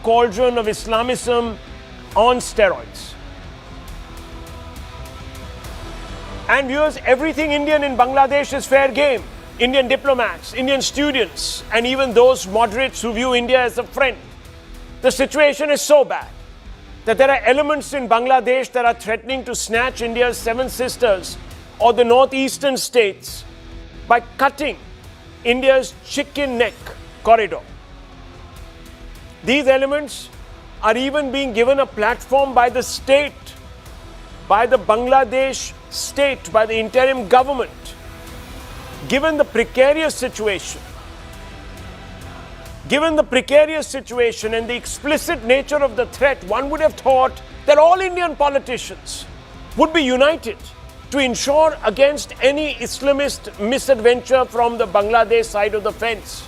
cauldron of Islamism on steroids. And viewers, everything Indian in Bangladesh is fair game. Indian diplomats, Indian students, and even those moderates who view India as a friend. The situation is so bad that there are elements in Bangladesh that are threatening to snatch India's seven sisters or the northeastern states by cutting India's chicken neck corridor. These elements are even being given a platform by the state, by the Bangladesh state, by the interim government. Given the precarious situation and the explicit nature of the threat, one would have thought that all Indian politicians would be united to ensure against any Islamist misadventure from the Bangladesh side of the fence.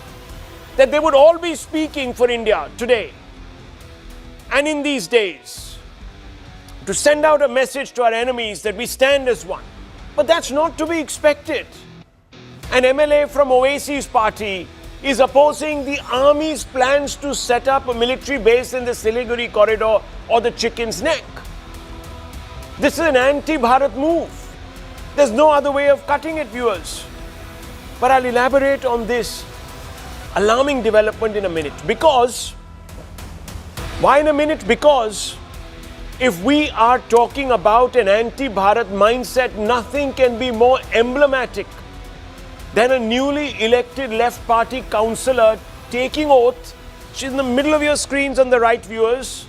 That they would all be speaking for India today and in these days to send out a message to our enemies that we stand as one. But that's not to be expected. An MLA from Oasis party is opposing the army's plans to set up a military base in the Siliguri corridor or the chicken's neck. This is an anti-Bharat move. There's no other way of cutting it, viewers. But I'll elaborate on this alarming development in a minute. Why in a minute? Because if we are talking about an anti-Bharat mindset, nothing can be more emblematic than a newly elected left party councillor taking oath. She's in the middle of your screens on the right, viewers,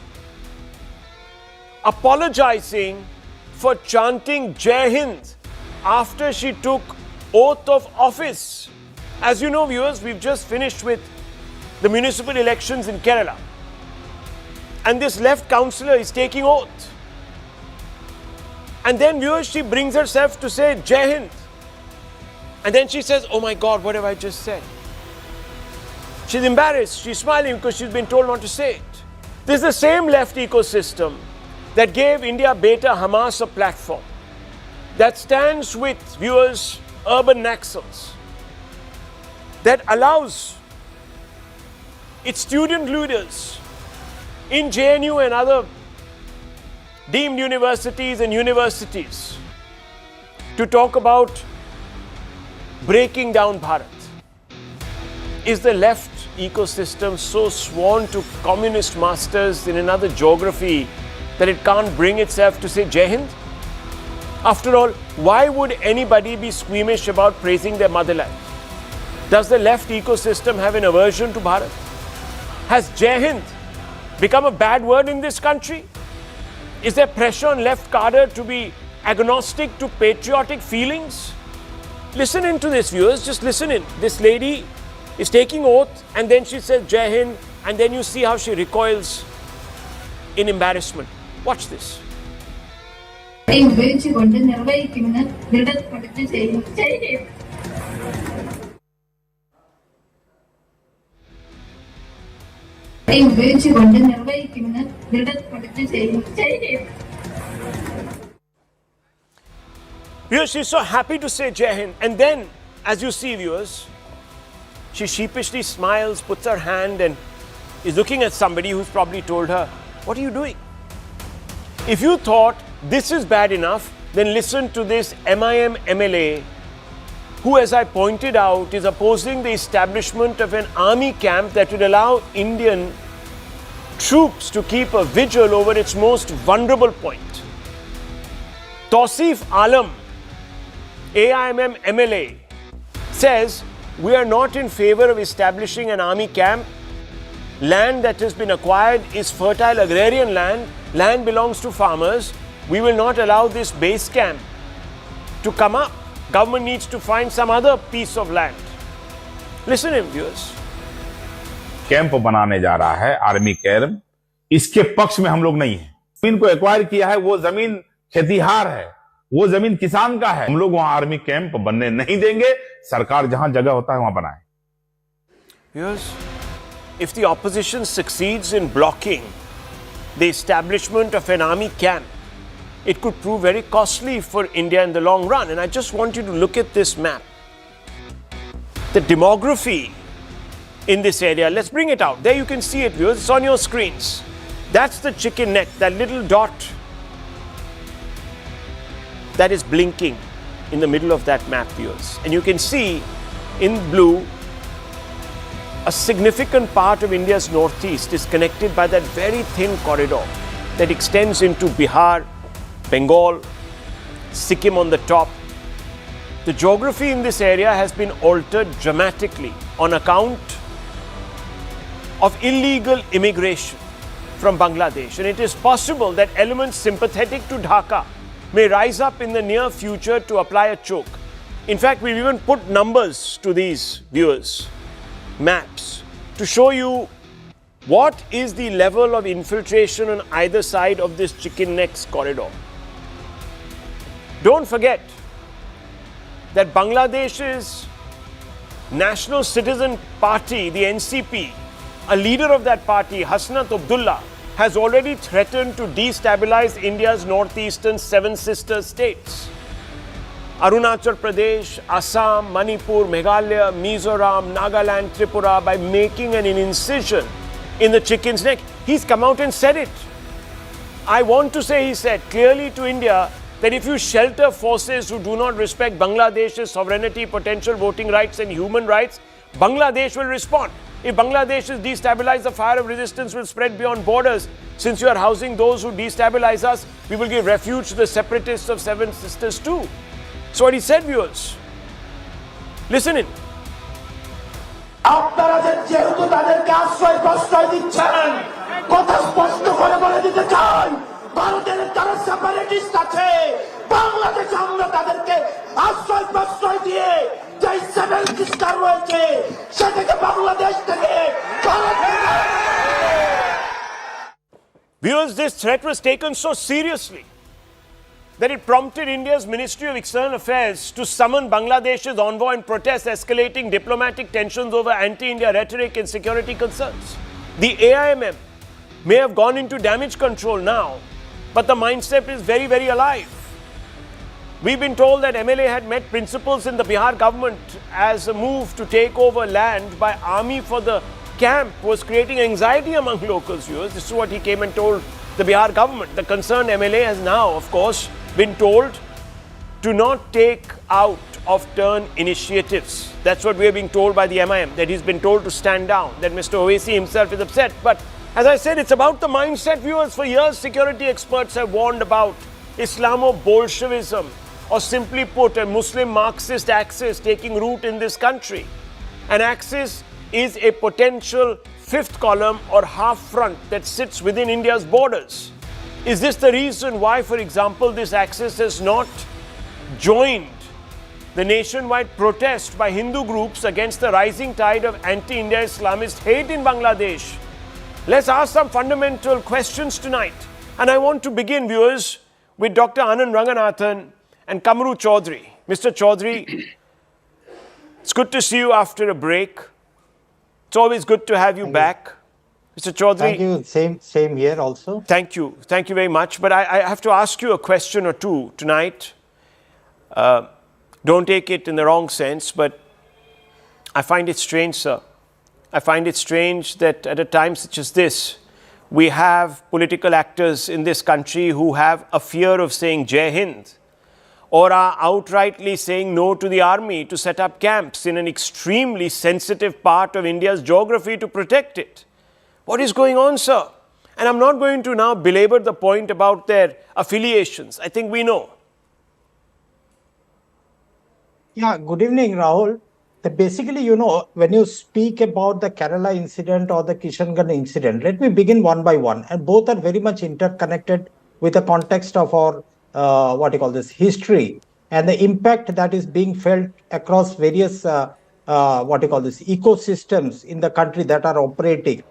apologizing for chanting Jai Hind after she took oath of office. As you know, viewers, we've just finished with the municipal elections in Kerala. And this left councillor is taking oath. And then, viewers, she brings herself to say Jai Hind. And then she says, oh my God, what have I just said? She's embarrassed. She's smiling because she's been told not to say it. This is the same left ecosystem that gave India Beta Hamas a platform that stands with, viewers, urban Naxals, that allows its student leaders in JNU and other deemed universities and universities to talk about breaking down Bharat. Is the left ecosystem so sworn to communist masters in another geography that it can't bring itself to say Jai Hind? After all, why would anybody be squeamish about praising their motherland? Does the left ecosystem have an aversion to Bharat? Has Jai Hind become a bad word in this country? Is there pressure on left cadre to be agnostic to patriotic feelings? Listen into this, viewers, just listen in. This lady is taking oath and then she says Jai Hind, and then you see how she recoils in embarrassment. Watch this. Viewers, she's so happy to say Jai Hind, and then, as you see, viewers, she sheepishly smiles, puts her hand, and is looking at somebody who's probably told her, what are you doing? If you thought this is bad enough, then listen to this MIM MLA, who, as I pointed out, is opposing the establishment of an army camp that would allow Indian troops to keep a vigil over its most vulnerable point. Tausif Alam, AIMM MLA, says we are not in favor of establishing an army camp. Land that has been acquired is fertile agrarian land. Land belongs to farmers. We will not allow this base camp to come up. Government needs to find some other piece of land. Listen in, viewers. Camp बनाने जा रहा है army camp, इसके पक्ष में हम लोग नहीं है। जमीन को एक्वायर किया है, वो जमीन खेतीहार है, वो जमीन किसान का है। हम लोग वहां आर्मी कैंप बनने नहीं देंगे। सरकार जहां जगह होता है वहां बनाए। Viewers, if the opposition succeeds in blocking the establishment of an army camp, it could prove very costly for India in the long run. And I just want you to look at this map. The demography in this area. Let's bring it out. There you can see it, viewers. It's on your screens. That's the chicken neck, that little dot that is blinking in the middle of that map, viewers. And you can see in blue, a significant part of India's northeast is connected by that very thin corridor that extends into Bihar, Bengal, Sikkim on the top. The geography in this area has been altered dramatically on account of illegal immigration from Bangladesh. And it is possible that elements sympathetic to Dhaka may rise up in the near future to apply a choke. In fact, we've even put numbers to these, viewers, maps, to show you what is the level of infiltration on either side of this chicken necks corridor. Don't forget that Bangladesh's National Citizen Party, the NCP, a leader of that party, Hasnat Abdullah, has already threatened to destabilize India's northeastern seven sister states. Arunachal Pradesh, Assam, Manipur, Meghalaya, Mizoram, Nagaland, Tripura, by making an incision in the chicken's neck. He's come out and said it. I want to say, he said clearly to India that if you shelter forces who do not respect Bangladesh's sovereignty, potential voting rights and human rights, Bangladesh will respond. If Bangladesh is destabilized, the fire of resistance will spread beyond borders. Since you are housing those who destabilize us, we will give refuge to the separatists of Seven Sisters too. So what he said, viewers. Listen in. আপনারা যে যেহেতু তাদেরকে আশ্রয় প্রশ্রয় দিচ্ছেন, কথা স্পষ্ট করে বলে দিতে চাই, ভারতের যারা সেপারেটিস্ট আছে, বাংলাদেশে আমরা তাদেরকে আশ্রয় প্রশ্রয় দিয়ে যে সেভেন সিস্টার রয়েছে সেটাকে বাংলাদেশ থেকে Viewers, this threat was taken so seriously that it prompted India's Ministry of External Affairs to summon Bangladesh's envoy and protest, escalating diplomatic tensions over anti-India rhetoric and security concerns. The AIMM may have gone into damage control now, but the mindset is very, very alive. We've been told that MLA had met principals in the Bihar government as a move to take over land by army for the camp was creating anxiety among locals, viewers. This is what he came and told the Bihar government. The concerned MLA has now, of course, been told to not take out of turn initiatives. That's what we are being told by the MIM, that he's been told to stand down, that Mr. Owaisi himself is upset. But as I said, it's about the mindset, viewers. For years, security experts have warned about Islamo-Bolshevism, or simply put, a Muslim Marxist axis taking root in this country. An axis is a potential fifth column or half front that sits within India's borders. Is this the reason why, for example, this axis has not joined the nationwide protest by Hindu groups against the rising tide of anti-India Islamist hate in Bangladesh? Let's ask some fundamental questions tonight. And I want to begin, viewers, with Dr. Anand Ranganathan and Kamru Chaudhary. Mr. Chaudhary, it's good to see you after a break. It's always good to have you back. Mr. Chaudhary. Thank you. Same here also. Thank you. Thank you very much. But I have to ask you a question or two tonight. Don't take it in the wrong sense, but I find it strange, sir. I find it strange that at a time such as this, we have political actors in this country who have a fear of saying Jai Hind, or are outrightly saying no to the army to set up camps in an extremely sensitive part of India's geography to protect it. What is going on, sir? And I'm not going to now belabor the point about their affiliations. I think we know. Yeah, good evening, Rahul. Basically, when you speak about the Kerala incident or the Kishanganj incident, let me begin one by one. And both are very much interconnected with the context of our history and the impact that is being felt across various ecosystems in the country that are operating.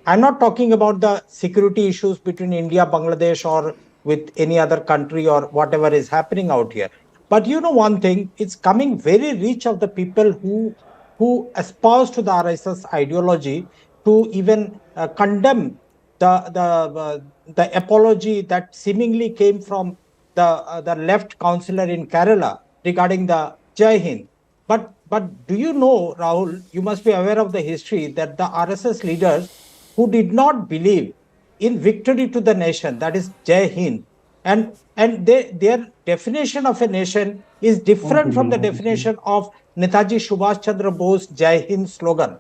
I'm not talking about the security issues between India, Bangladesh, or with any other country or whatever is happening out here. But one thing, it's coming very rich of the people who espouse to the RSS ideology to even condemn the apology that seemingly came from the left councillor in Kerala regarding the Jai Hind. But But do you know, Rahul, you must be aware of the history that the RSS leaders who did not believe in victory to the nation, that is Jai Hind, their definition of a nation is different from the definition of Netaji Subhash Chandra Bose Jai Hind slogan.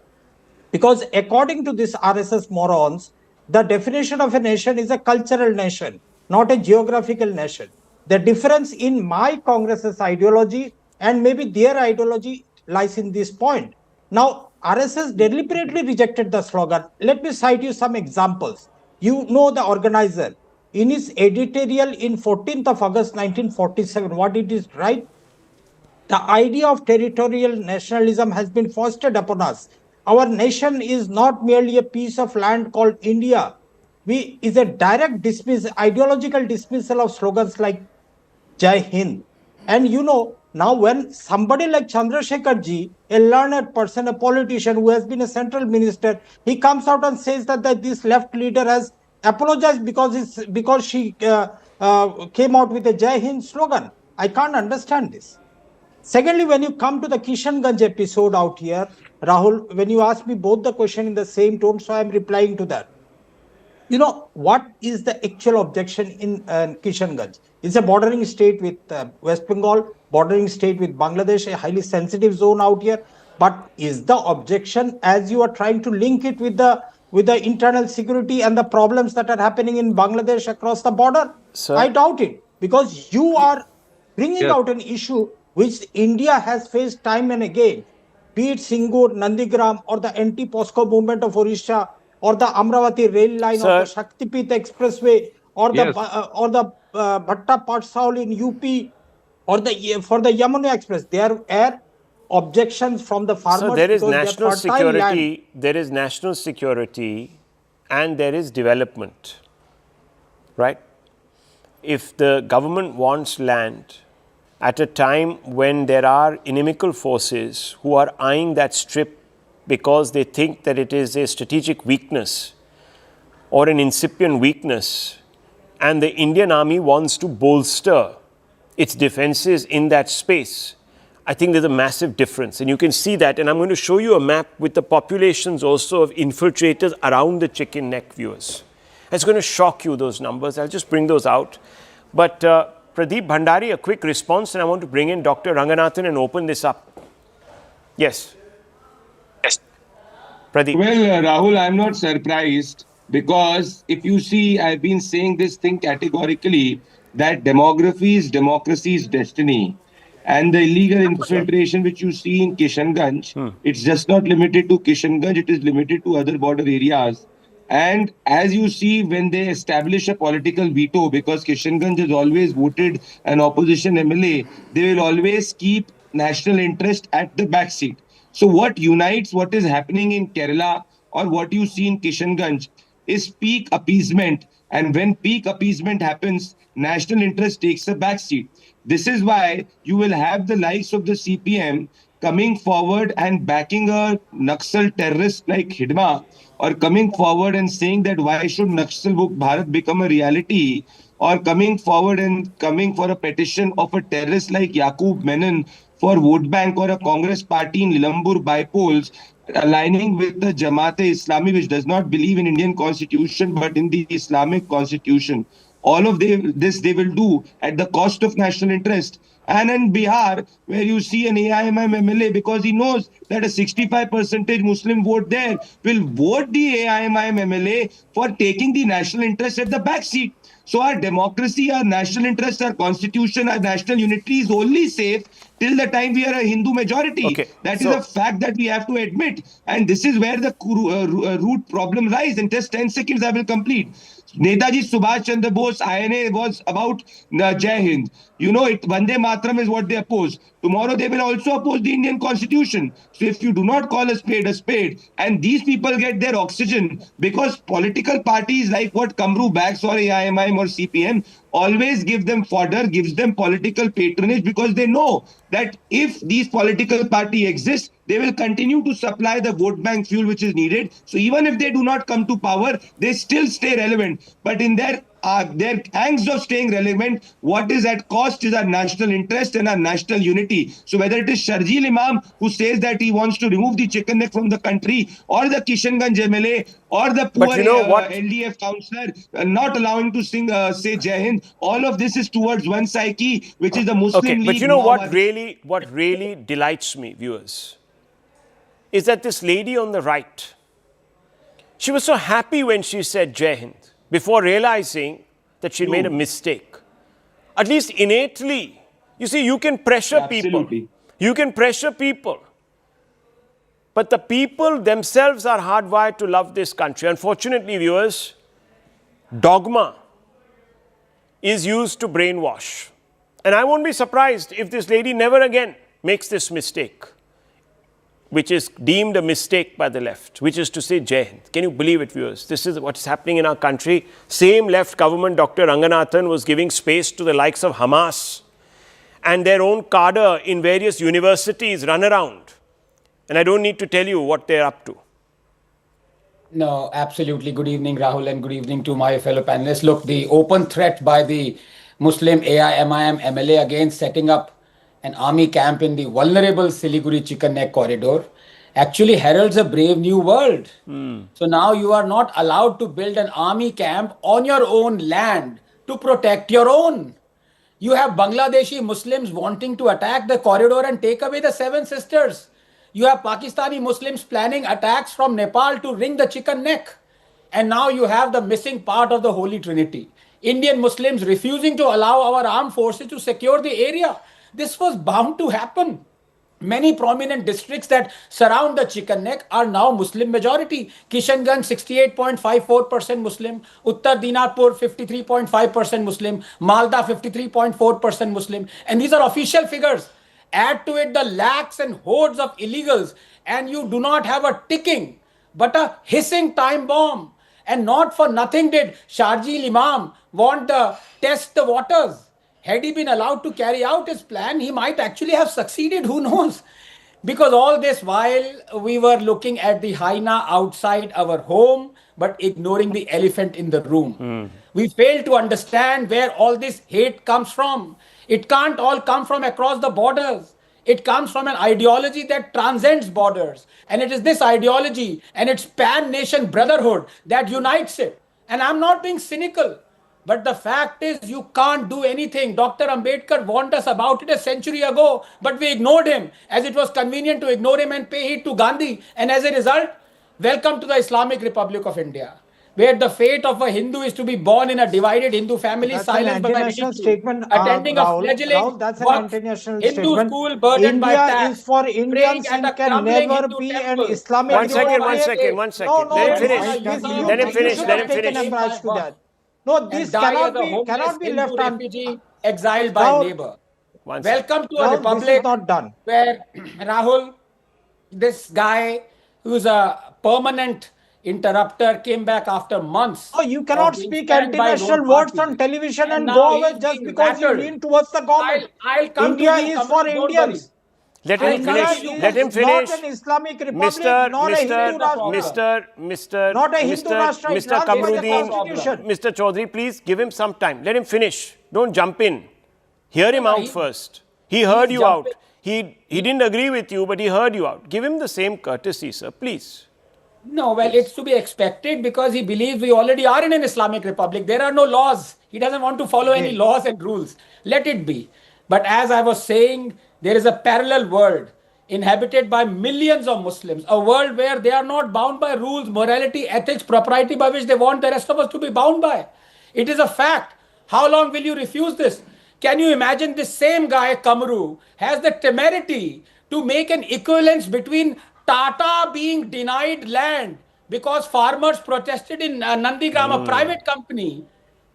Because according to these RSS morons, the definition of a nation is a cultural nation, not a geographical nation. The difference in my Congress's ideology and maybe their ideology lies in this point. Now, RSS deliberately rejected the slogan. Let me cite you some examples. You know the organizer. In his editorial in 14th of August 1947, what it is write? The idea of territorial nationalism has been foisted upon us. Our nation is not merely a piece of land called India. We is a direct ideological dismissal of slogans like Jai Hind. And you know, now when somebody like Chandrasekhar ji, a learned person, a politician who has been a central minister, he comes out and says that this left leader has apologized because she came out with a Jai Hind slogan. I can't understand this. Secondly, when you come to the Kishanganj episode out here, Rahul, when you ask me both the question in the same tone, so I'm replying to that. You know, what is the actual objection in Kishanganj? It's a bordering state with West Bengal, bordering state with Bangladesh, a highly sensitive zone out here. But is the objection, as you are trying to link it with the internal security and the problems that are happening in Bangladesh across the border? Sir? I doubt it, because you are bringing out an issue which India has faced time and again, be it Singur, Nandigram, or the anti-POSCO movement of Orissa, or the Amravati rail line, or the Shaktipit Expressway, or the Bhatta Patsaul in UP, or for the Yamuna Express. There are objections from the farmers. So there is because national their fertile land- security, there is national security, and there is development, right? If the government wants land at a time when there are inimical forces who are eyeing that strip because they think that it is a strategic weakness or an incipient weakness, and the Indian army wants to bolster its defenses in that space, I think there's a massive difference. And you can see that. And I'm going to show you a map with the populations also of infiltrators around the chicken neck, viewers. It's going to shock you, those numbers. I'll just bring those out. But Pradeep Bhandari, a quick response, and I want to bring in Dr. Ranganathan and open this up. Yes. Yes. Pradeep. Well, Rahul, I'm not surprised, because if you see, I've been saying this thing categorically, that demography is democracy's destiny. And the illegal infiltration which you see in Kishanganj, it's just not limited to Kishanganj, it is limited to other border areas. And as you see, when they establish a political veto, because Kishanganj has always voted an opposition MLA, they will always keep national interest at the backseat. So what unites what is happening in Kerala or what you see in Kishanganj is peak appeasement. And when peak appeasement happens, national interest takes a backseat. This is why you will have the likes of the CPM coming forward and backing a Naxal terrorist like Hidma, or coming forward and saying that why should Naxal Bharat become a reality, or coming forward and coming for a petition of a terrorist like Yaqub Menon for vote bank, or a Congress party in Nilambur bypolls aligning with the Jamaat-e-Islami, which does not believe in Indian constitution but in the Islamic constitution. All of this they will do at the cost of national interest. And in Bihar, where you see an AIMM MLA, because he knows that a 65% Muslim vote there will vote the AIMM MLA for taking the national interest at the back seat. So our democracy, our national interest, our constitution, our national unity is only safe till the time we are a Hindu majority. Okay, That is a fact that we have to admit. And this is where the root problem lies. In just 10 seconds, I will complete. Netaji Subhash Chandra Bose INA was about Jai Hind. You know, Vande Mataram is what they oppose. Tomorrow they will also oppose the Indian constitution. So if you do not call a spade, and these people get their oxygen, because political parties like what Kamru backs or AIMIM or CPM always give them fodder, gives them political patronage, because they know that if these political party exists, they will continue to supply the vote bank fuel which is needed. So even if they do not come to power, they still stay relevant. But in their angst of staying relevant, what is at cost is our national interest and our national unity. So whether it is Sharjeel Imam who says that he wants to remove the chicken neck from the country, or the Kishanganj MLA, or the poor you know what? LDF councillor not allowing to say Jai Hind, all of this is towards one psyche, which is the Muslim Okay, League. but you know what Maoist. really delights me, viewers, is that this lady on the right, she was so happy when she said Jai Hind before realizing that she made a mistake. At least innately, you see, you can pressure people. You can pressure people. But the people themselves are hardwired to love this country. Unfortunately, viewers, dogma is used to brainwash. And I won't be surprised if this lady never again makes this mistake, which is deemed a mistake by the left, which is to say Jai Hind. Can you believe it, viewers? This is what is happening in our country. Same left government, Dr. Ranganathan, was giving space to the likes of Hamas and their own cadre in various universities run around. And I don't need to tell you what they're up to. No, absolutely. Good evening, Rahul, and good evening to my fellow panelists. Look, the open threat by the Muslim AIMIM MLA against setting up an army camp in the vulnerable Siliguri Chicken Neck corridor actually heralds a brave new world. So now you are not allowed to build an army camp on your own land to protect your own. You have Bangladeshi Muslims wanting to attack the corridor and take away the Seven Sisters. You have Pakistani Muslims planning attacks from Nepal to wring the chicken neck. And now you have the missing part of the Holy Trinity. Indian Muslims refusing to allow our armed forces to secure the area. This was bound to happen. Many prominent districts that surround the chicken neck are now Muslim majority. Kishanganj 68.54% Muslim, Uttar Dinapur 53.5% Muslim, Malda 53.4% Muslim. And these are official figures. Add to it the lakhs and hordes of illegals, and you do not have a ticking but a hissing time bomb. And not for nothing did Sharjeel Imam want to test the waters. Had he been allowed to carry out his plan, he might actually have succeeded. Who knows? Because all this while we were looking at the hyena outside our home, but ignoring the elephant in the room. We fail to understand where all this hate comes from. It can't all come from across the borders. It comes from an ideology that transcends borders. And it is this ideology and its pan-nation brotherhood that unites it. And I'm not being cynical. But the fact is, you can't do anything. Dr. Ambedkar warned us about it a century ago, but we ignored him as it was convenient to ignore him and pay heed to Gandhi. And as a result, welcome to the Islamic Republic of India, where the fate of a Hindu is to be born in a divided Hindu family, silenced by international statement, attending Rahul. a fledgling That's an international Hindu statement. school burdened by India tax, is for praying Indians at a and can crumbling never Hindu be an temple. Islamic One second. No, Let him finish. Let him you finish. should Let have him taken finish. umbrage to that. No, this cannot be left on. refugee exiled by Rahul, neighbor. One second. Welcome to a Rahul, republic this is not done. where Rahul, this guy who's a permanent interrupter, came back after months. Oh, you cannot of being speak spanned by anti-national his own words party. on television and now go away he's just being because you rattled. lean towards the government. I'll come India to the is for Don't worry. Indians. Let him India finish. is Let him finish. Not an Islamic republic, Mr. not a Hindu Rashtra. Not a Hindu Rashtra, it's Mr. run by the Kamruddin, Constitution. Mr. Chaudhary, please give him some time. Let him finish. Don't jump in. Hear him out first. He heard you out. He didn't agree with you, but he heard you out. Give him the same courtesy, sir, please. No, well, it's to be expected because he believes we already are in an Islamic republic. There are no laws. He doesn't want to follow any laws and rules. Let it be. But as I was saying, there is a parallel world inhabited by millions of Muslims, a world where they are not bound by rules, morality, ethics, propriety by which they want the rest of us to be bound by. It is a fact. How long will you refuse this? Can you imagine this same guy, Kamru, has the temerity to make an equivalence between Tata being denied land because farmers protested in Nandigram, a private company,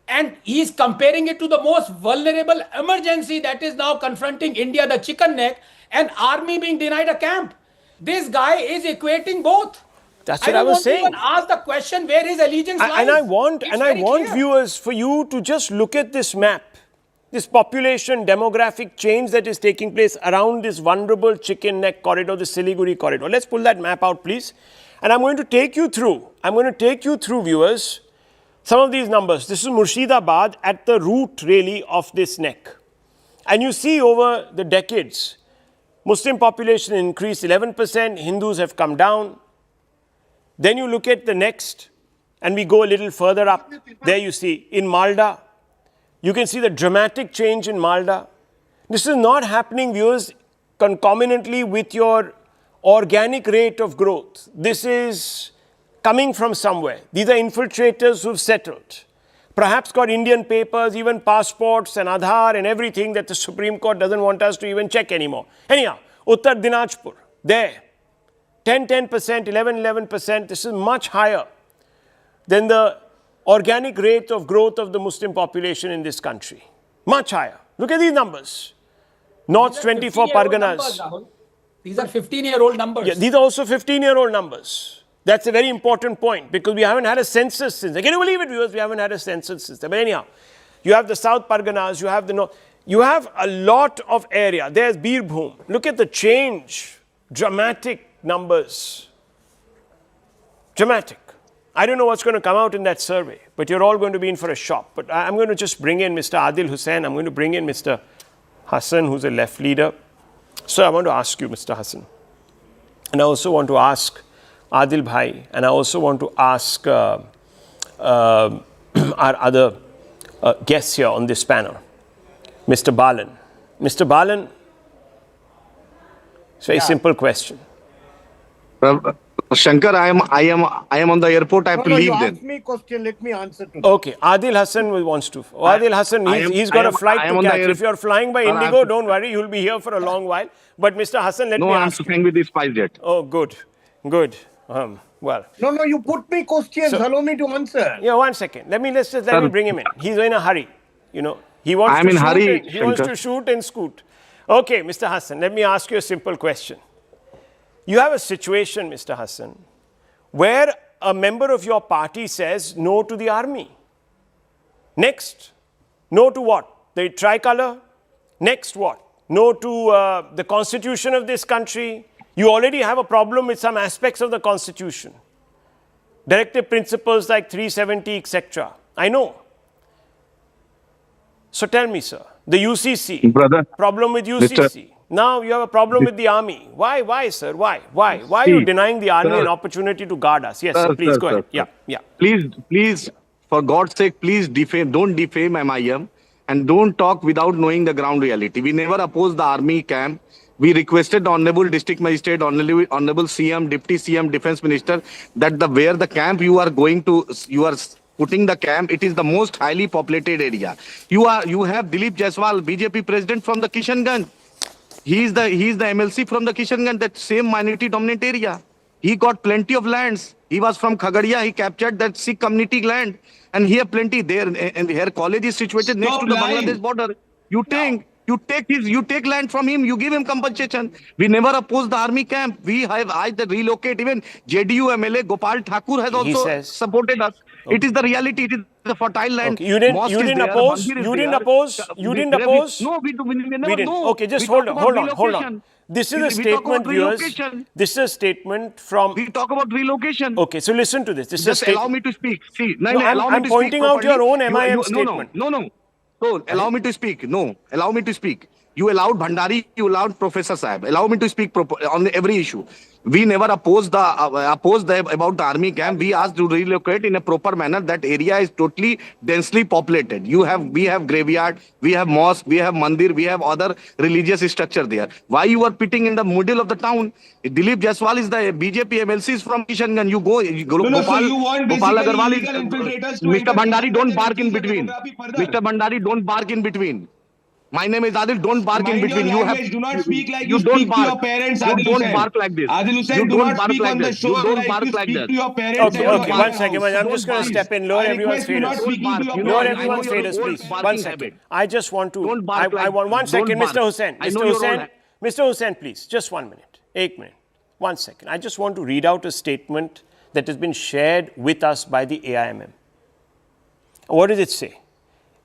and he's comparing it to the most vulnerable emergency that is now confronting India, the chicken neck, and army being denied a camp. This guy is equating both. That's what I was saying. I don't want to even ask the question where his allegiance lies. And I want It's very clear. viewers for you to just look at this map. this population demographic change that is taking place around this vulnerable chicken neck corridor, the Siliguri corridor. Let's pull that map out, please. And I'm going to take you through, viewers, some of these numbers. This is Murshidabad at the root, really, of this neck. And you see over the decades, Muslim population increased 11%, Hindus have come down. Then you look at the next, and we go a little further up. There you see, in Malda, you can see the dramatic change in Malda. This is not happening, viewers, concomitantly with your organic rate of growth. This is coming from somewhere. These are infiltrators who've settled. Perhaps got Indian papers, even passports and Aadhaar and everything that the Supreme Court doesn't want us to even check anymore. Anyhow, Uttar Dinajpur, there, 10%, 11%. This is much higher than the organic rate of growth of the Muslim population in this country. Much higher. Look at these numbers. North's 24 Parganas. These are 15-year-old numbers. Yeah, these are also 15-year-old numbers. That's a very important point because we haven't had a census since. Can you believe it, viewers? We haven't had a census since. But anyhow, you have the South Parganas, you have the North. You have a lot of area. There's Birbhum. Look at the change. Dramatic numbers. Dramatic. I don't know what's going to come out in that survey, but you're all going to be in for a shock. But I'm going to just bring in Mr. Adil Hussain. I'm going to bring in Mr. Hassan, who's a left leader. So I want to ask you, Mr. Hassan. And I also want to ask Adil Bhai, and I also want to ask our other guests here on this panel, Mr. Balan. Mr. Balan, it's a very simple question. Shankar, I am on the airport. I have to leave you then. ask me question, let me answer to that. Okay, Adil Hassan wants to. Adil Hassan, he's got a flight to catch. If you're flying by Indigo, don't worry, you'll be here for a long while. But Mr. Hassan, let me ask you. No, I'm flying with the SpiceJet. Oh, good. Well. No, you put me questions. Allow me to answer. Yeah, 1 second. Let me bring him in. He's in a hurry. You know, he wants I'm to in shoot. hurry, He wants to shoot and scoot. Okay, Mr. Hassan, let me ask you a simple question. You have a situation, Mr. Hassan, where a member of your party says no to the army. Next, no to what? The tricolor? Next what? No to the constitution of this country. You already have a problem with some aspects of the constitution. Directive principles like 370, etc. I know. So tell me, sir, the UCC, problem with UCC. Now you have a problem with the army. Why, sir? Why are you denying the army an opportunity to guard us? Yes, sir, please go ahead. Yeah. Please, for God's sake, please don't defame MIM and don't talk without knowing the ground reality. We never opposed the army camp. We requested Honorable District Magistrate, Honorable CM, Deputy CM, Defense Minister, that where the camp you are putting the camp, it is the most highly populated area. You have Kuldeep Jaiswal, BJP president from the Kishanganj. He is the MLC from the Kishanganj, that same minority dominant area. He got plenty of lands. He was from Khagadia. He captured that Sikh community land, and he have plenty there. And her college is situated next to the Bangladesh border. You take land from him. You give him compensation. We never opposed the army camp. We have either relocate. Even JDU MLA Gopal Thakur has also supported us. Okay. It is the reality. It is the fertile land. Okay. You didn't oppose. No, we never. No. Okay, just hold on. This is a statement, viewers. This is a statement from. We talk about relocation. Okay, so listen to this. Just allow me to speak. See, I'm pointing out your own MIM statement. No. So allow me to speak. No, allow me to speak. You allowed Bhandari, you allowed Professor Saab. Allow me to speak on every issue. We never opposed about the army camp. We asked to relocate in a proper manner. That area is totally densely populated. We have graveyard, we have mosque, we have mandir, we have other religious structure there. Why you are pitting in the middle of the town? Kuldeep Jaiswal is the BJP MLC is from Kishanganj. You go Gopal Agarwal is Mr. Bhandari, don't bark in between. Mr. Bhandari, don't bark in between. My name is Adil. Don't bark in between. Do not speak like you speak to your parents. You don't bark like this. Adil Hussain, do not speak on the show. You don't bark like that. To your parents. Okay, 1 second. I'm just going to step in. Lower everyone's faders. Lower everyone's faders, please. 1 second. I just want to. I want 1 second, Mr. Hussain. Mr. Hussain, please. Just 1 minute. 1 minute. 1 second. I just want to read out a statement that has been shared with us by the AIMM. What does it say?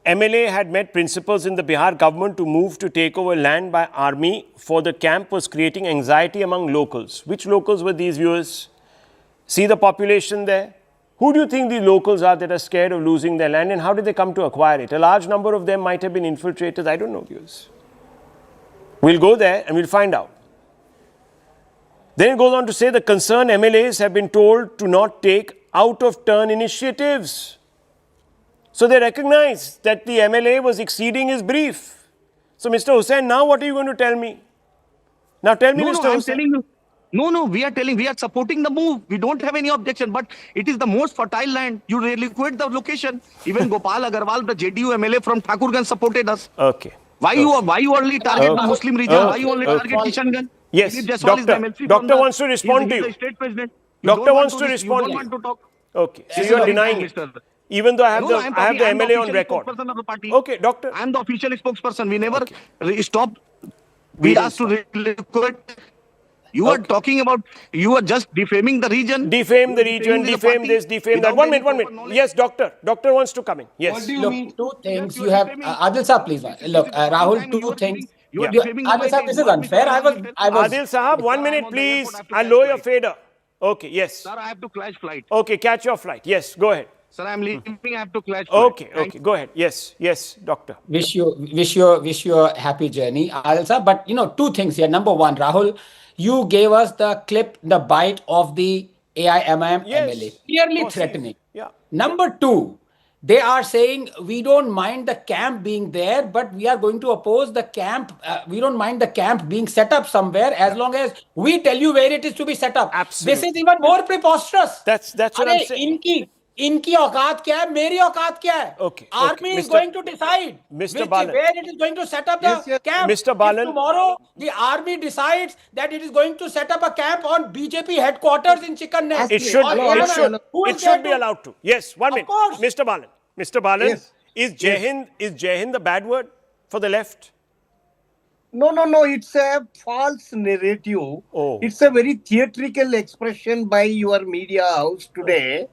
MLA had met principals in the Bihar government to move to take over land by army for the camp was creating anxiety among locals. Which locals were these, viewers? See the population there? Who do you think the locals are that are scared of losing their land, and how did they come to acquire it? A large number of them might have been infiltrators. I don't know, viewers. We'll go there and we'll find out. Then it goes on to say the concerned MLAs have been told to not take out-of-turn initiatives. So they recognize that the MLA was exceeding his brief. So Mr. Hussain, now what are you going to tell me? Now tell me, No, Mr. no, I'm Hussain. telling you. No, we are supporting the move. We don't have any objection, but it is the most fertile land. You reliquate the location. Even Gopal Agarwal, the JDU MLA from Thakurganj, supported us. Okay. Why you only target the Muslim region? Why you only target Kishanganj? Yes, Dilip Jaiswal is the doctor. MLC from Doctor the- wants to respond to he's you. the state president. You Doctor don't wants want to you respond don't to want to talk. Okay, so This you is are a denying it, Mr. even though I have No, the I'm I have the talking- I'm the MLA on official record. spokesperson of the party. Okay, doctor. I'm the official spokesperson. We never stopped. We We didn't asked to reliquate. You are talking about, you are just defaming the region. Defame the You are region, the defame party this, defame that. without 1 any minute, 1 proper minute. knowledge. Yes, doctor. Doctor wants to come in. Yes. What do you Look, mean? two things you you are have. defaming- Adil Sahab, please. Look, Rahul, two things. You are Yeah. defaming the Adil party. Sahab, this is What unfair. Mr. I was. Adil Sahab, 1 I'm minute, on the airport, please. I have to I'll catch lower your flight. fader. Okay, yes. Sir, I have to clash flight. Okay, catch your flight. Yes, go ahead. Sir, I'm leaving. I have to clash flight. Okay, okay, go ahead. Yes, yes, doctor. Wish you a happy journey, Adil Sahab. But two things here. Number one, Rahul, you gave us the clip, the bite of the AIMIM Yes. MLA, clearly Oh, see. threatening. Yeah. Number two, they are saying we don't mind the camp being there, but we are going to oppose the camp. We don't mind the camp being set up somewhere as long as we tell you where it is to be set up. Absolutely. This is even more preposterous. That's what अरे I'm saying. इनकी औकात क्या है, मेरी औकात क्या है? Okay, Army okay. is going to decide Mr. which, Balan. where it is going to set up the Yes, yes. camp. Mr. If Balan. tomorrow the army decides that it is going to set up a camp on BJP headquarters in Chicken Neck. It should, or it AIMIM, should, who is it there should be to- allowed to. Yes, 1 minute. course. Mr. Balan. Mr. Balan, Yes. is Jai Hind the bad word for the left? No, it's a false narrative. Oh. It's a very theatrical expression by your media house today.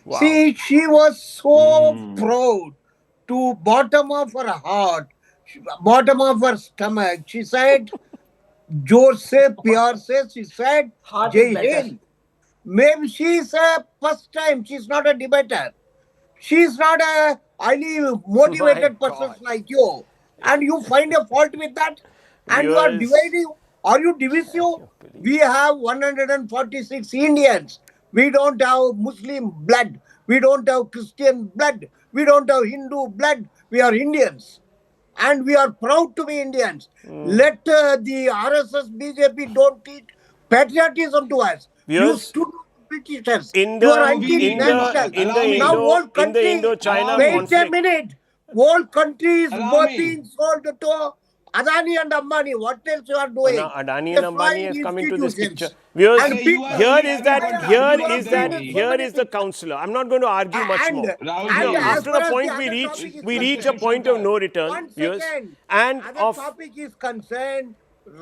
Wow. See, she was so proud to bottom of her heart, bottom of her stomach. She said, "Jor se, pyar se," she said, Heart "Jai is better. Hind." Maybe she is a first time. She's not a debater. She's not a highly motivated My person God. like you. And you find a fault with that? And you are Yes. dividing. Are you divisive? We have 146 Indians. We don't have Muslim blood. We don't have Christian blood. We don't have Hindu blood. We are Indians. And we are proud to be Indians. Let the RSS, BJP don't teach patriotism to us. You Yes. stood with Britishers. In You are the anti-national. Now whole country, Indo-China wait conflict. a minute. Whole country is Allow me. being sold to Adani and Ambani. What else you are doing? Now, Adani and Ambani Destroying has come into this institutions. picture. Viewers, And you are here only is that, everybody. here You are is that, very- here is the counselor. I'm not going to argue much And- more. Rahul and ji. as After far the as point the we other reach, topic is we reach a concerned, point of no return, One viewers, second. and Other of topic is concerned,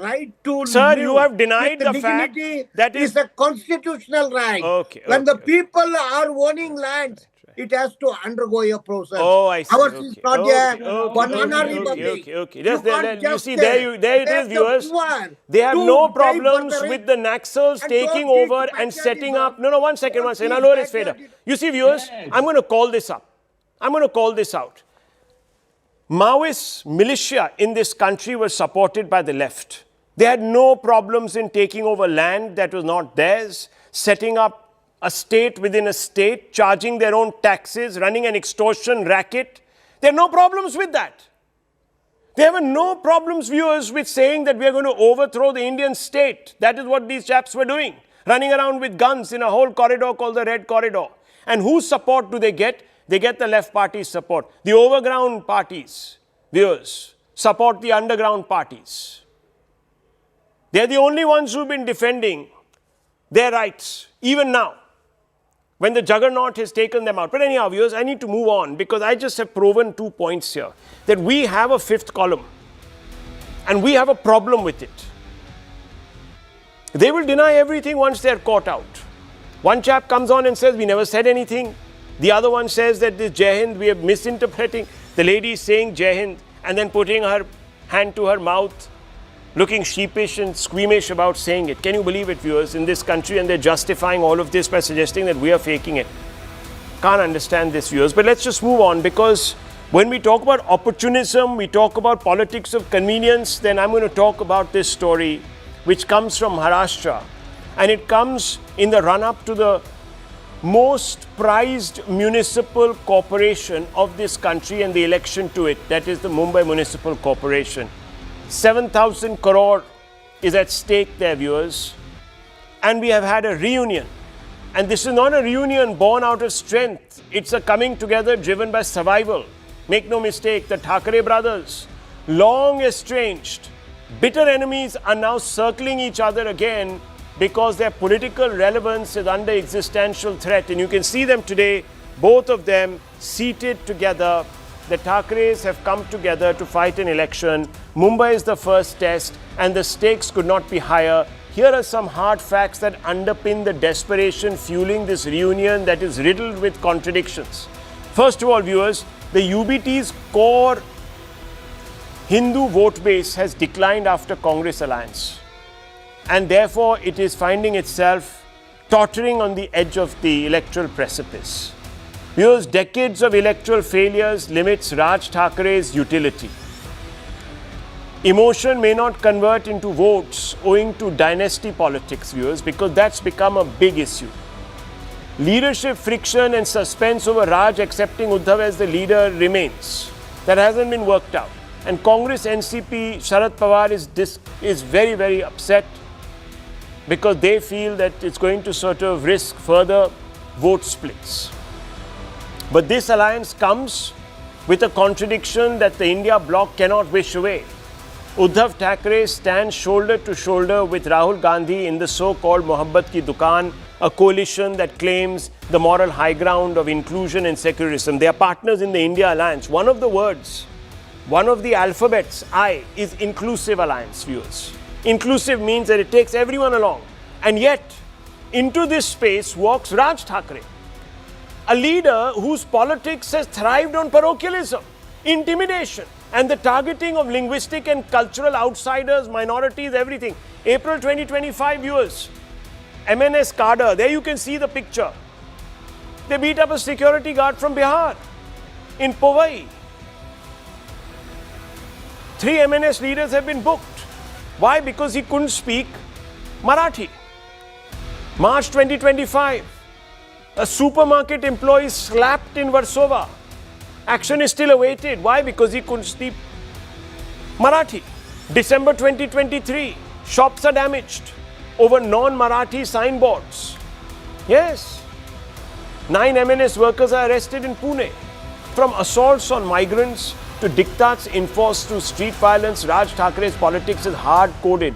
right to Sir, live you have denied with the fact dignity that is- a constitutional right. Okay, When the okay. people are owning lands, it has to undergo a process. Oh, I see. Ours Okay. is not Okay, a okay, banana okay, republic. okay. Yes, can't you just see, there it is, let the viewers. poor They have to no pay for problems the with the Naxals and taking don't teach over and setting up. patriotism. No, 1 second, Don't 1 second. I'll teach lower his fader. patriotism. You see, viewers, I'm going to call this up. I'm going to call this out. Maoist militia in this country were supported by the left. They had no problems in taking over land that was not theirs, setting up a state within a state, charging their own taxes, running an extortion racket. There are no problems with that. They have no problems, viewers, with saying that we are going to overthrow the Indian state. That is what these chaps were doing, running around with guns in a whole corridor called the Red Corridor. And whose support do they get? They get the left party's support. The overground parties, viewers, support the underground parties. They're the only ones who've been defending their rights, even now, when the juggernaut has taken them out. But anyhow, viewers, I need to move on because I just have proven 2 points here. That we have a fifth column and we have a problem with it. They will deny everything once they're caught out. One chap comes on and says, we never said anything. The other one says that this Jai Hind, we are misinterpreting. The lady saying Jai Hind and then putting her hand to her mouth, looking sheepish and squeamish about saying it. Can you believe it, viewers, in this country? And they're justifying all of this by suggesting that we are faking it. Can't understand this, viewers. But let's just move on, because when we talk about opportunism, we talk about politics of convenience, then I'm going to talk about this story which comes from Maharashtra. And it comes in the run-up to the most prized municipal corporation of this country and the election to it, that is the Mumbai Municipal Corporation. 7,000 crore is at stake there, viewers. And we have had a reunion. And this is not a reunion born out of strength. It's a coming together driven by survival. Make no mistake, the Thackeray brothers, long estranged, bitter enemies, are now circling each other again because their political relevance is under existential threat. And you can see them today, both of them seated together. The Thackeray's have come together to fight an election. Mumbai is the first test, and the stakes could not be higher. Here are some hard facts that underpin the desperation fueling this reunion that is riddled with contradictions. First of all, viewers, the UBT's core Hindu vote base has declined after Congress alliance, and therefore it is finding itself tottering on the edge of the electoral precipice. Viewers, decades of electoral failures limits Raj Thackeray's utility. Emotion may not convert into votes owing to dynasty politics, viewers, because that's become a big issue. Leadership friction and suspense over Raj accepting Uddhav as the leader remains. That hasn't been worked out. And Congress NCP Sharad Pawar is very, very upset because they feel that it's going to sort of risk further vote splits. But this alliance comes with a contradiction that the India bloc cannot wish away. Uddhav Thackeray stands shoulder to shoulder with Rahul Gandhi in the so-called Mohabbat Ki Dukaan, a coalition that claims the moral high ground of inclusion and secularism. They are partners in the India alliance. One of the words, one of the alphabets, I, is inclusive alliance, viewers. Inclusive means that it takes everyone along. And yet, into this space walks Raj Thackeray, a leader whose politics has thrived on parochialism, intimidation, and the targeting of linguistic and cultural outsiders, minorities, everything. April 2025, viewers, MNS cadre, there you can see the picture. They beat up a security guard from Bihar in Powai. 3 MNS leaders have been booked. Why? Because he couldn't speak Marathi. March 2025, a supermarket employee slapped in Warsaw. Action is still awaited. Why? Because he couldn't speak Marathi. December 2023, shops are damaged over non-Marathi signboards. Yes. 9 MNS workers are arrested in Pune. From assaults on migrants to diktats enforced through street violence, Raj Thackeray's politics is hard-coded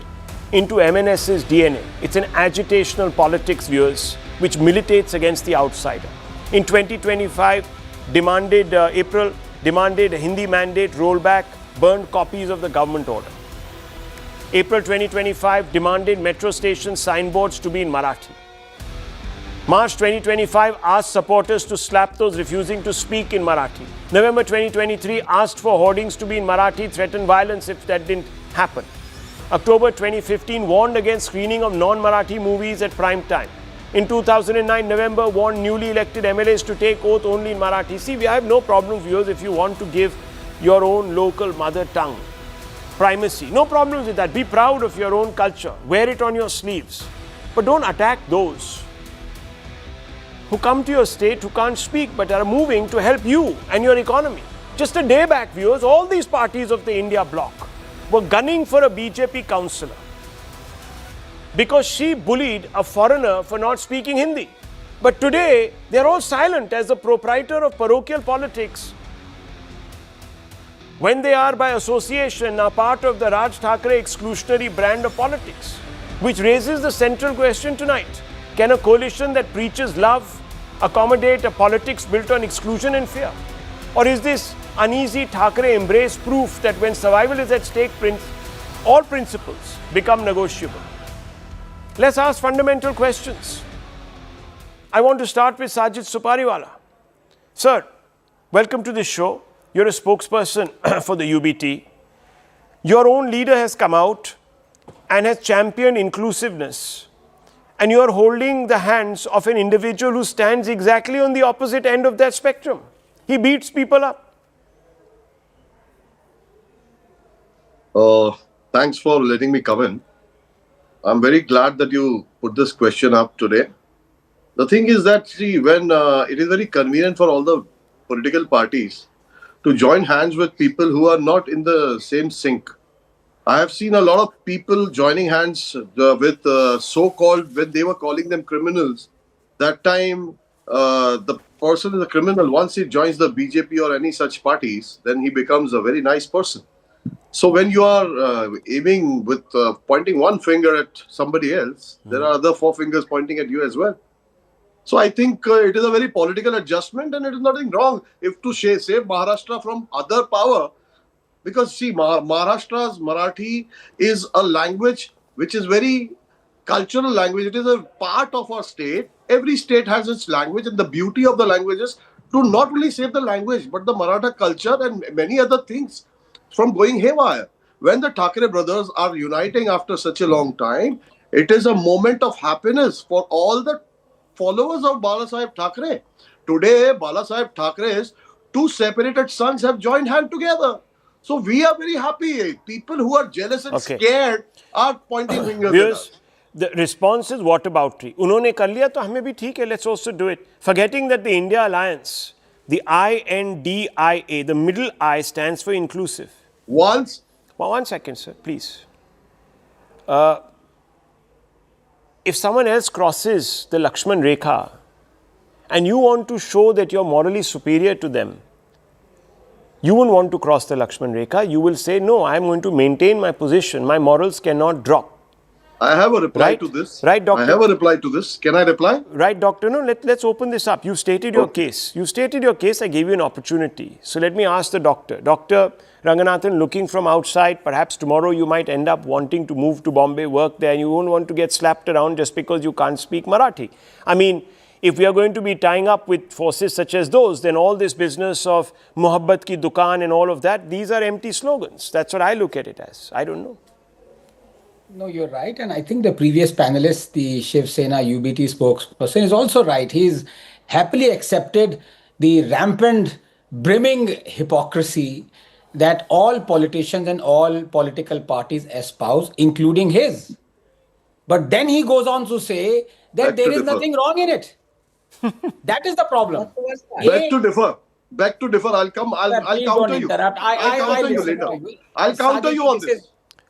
into MNS's DNA. It's an agitational politics, viewers, which militates against the outsider. In 2025, demanded a Hindi mandate rollback, burned copies of the government order. April 2025, demanded metro station signboards to be in Marathi. March 2025, asked supporters to slap those refusing to speak in Marathi. November 2023, asked for hoardings to be in Marathi, threatened violence if that didn't happen. October 2015, warned against screening of non-Marathi movies at prime time. In 2009, November, warned newly elected MLAs to take oath only in Marathi. See, I have no problem, viewers, if you want to give your own local mother tongue primacy. No problems with that. Be proud of your own culture. Wear it on your sleeves. But don't attack those who come to your state who can't speak but are moving to help you and your economy. Just a day back, viewers, all these parties of the India bloc were gunning for a BJP councillor because she bullied a foreigner for not speaking Hindi. But today, they are all silent as the proprietor of parochial politics, when they are by association are part of the Raj Thackeray exclusionary brand of politics, which raises the central question tonight. Can a coalition that preaches love accommodate a politics built on exclusion and fear? Or is this uneasy Thackeray embrace proof that when survival is at stake, all principles become negotiable? Let's ask fundamental questions. I want to start with Sajid Supariwala. Sir, welcome to this show. you're a spokesperson for the UBT. Your own leader has come out and has championed inclusiveness. And you are holding the hands of an individual who stands exactly on the opposite end of that spectrum. He beats people up. Thanks for letting me come in. I'm very glad that you put this question up today. The thing is that, see, when it is very convenient for all the political parties to join hands with people who are not in the same sync. I have seen a lot of people joining hands with so-called, when they were calling them criminals, that time the person is a criminal. Once he joins the BJP or any such parties, then he becomes a very nice person. So when you are aiming with pointing one finger at somebody else, there are other four fingers pointing at you as well. So I think it is a very political adjustment, and it is nothing wrong if to save Maharashtra from other power. Because see, Maharashtra's Marathi is a language which is very cultural language. It is a part of our state. Every state has its language, and the beauty of the language is to not only save the language, but the Maratha culture and many other things from going haywire. When the Thackeray brothers are uniting after such a long time, it is a moment of happiness for all the followers of Balasaheb Thackeray. Today, Balasaheb Thackeray's two separated sons have joined hands together. So we are very happy. People who are jealous and scared are pointing fingers at us. The response is whataboutery. उन्होंने कर लिया तो हमें भी ठीक है. Let's also do it. Forgetting that the India Alliance, the INDIA, the middle I stands for inclusive. Well, one second, sir, please. If someone else crosses the Lakshman Rekha and you want to show that you're morally superior to them, you won't want to cross the Lakshman Rekha. You will say, no, I'm going to maintain my position. My morals cannot drop. I have a reply to this. Right, doctor? I have a reply to this. Can I reply? Right, doctor. No, let's open this up. You stated your case. You stated your case. I gave you an opportunity. So let me ask the doctor. Dr. Ranganathan, looking from outside, perhaps tomorrow you might end up wanting to move to Bombay, work there, and you won't want to get slapped around just because you can't speak Marathi. I mean, if we are going to be tying up with forces such as those, then all this business of Mohabbat ki dukaan and all of that, these are empty slogans. That's what I look at it as. I don't know. No, you're right. And I think the previous panelist, the Shiv Sena UBT spokesperson, is also right. He's happily accepted the rampant, brimming hypocrisy that all politicians and all political parties espouse, including his. But then he goes on to say that there is nothing wrong in it. That is the problem. Beg to differ. I'll counter you. I'll counter you later. I'll counter you on this.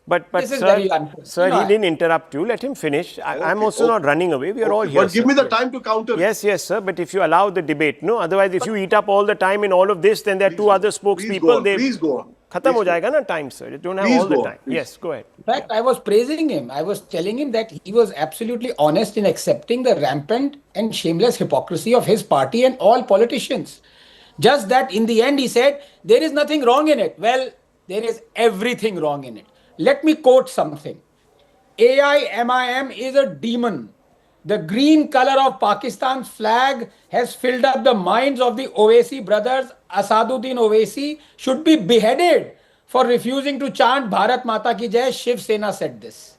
But sir, he didn't interrupt you. Let him finish. I'm also not running away. We are all here. But give me the time to counter. Yes, sir. But if you allow the debate, no. Otherwise, if you eat up all the time in all of this, then there are two other spokespeople. Please go on. Khatam ho jayega na time, sir. You don't have all the time. Yes, go ahead. In fact, I was praising him. I was telling him that he was absolutely honest in accepting the rampant and shameless hypocrisy of his party and all politicians. Just that in the end, he said, there is nothing wrong in it. Well, there is everything wrong in it. Let me quote something. AIMIM is a demon. The green color of Pakistan's flag has filled up the minds of the Owaisi brothers. Asaduddin Owaisi should be beheaded for refusing to chant Bharat Mata Ki Jai. Shiv Sena said this.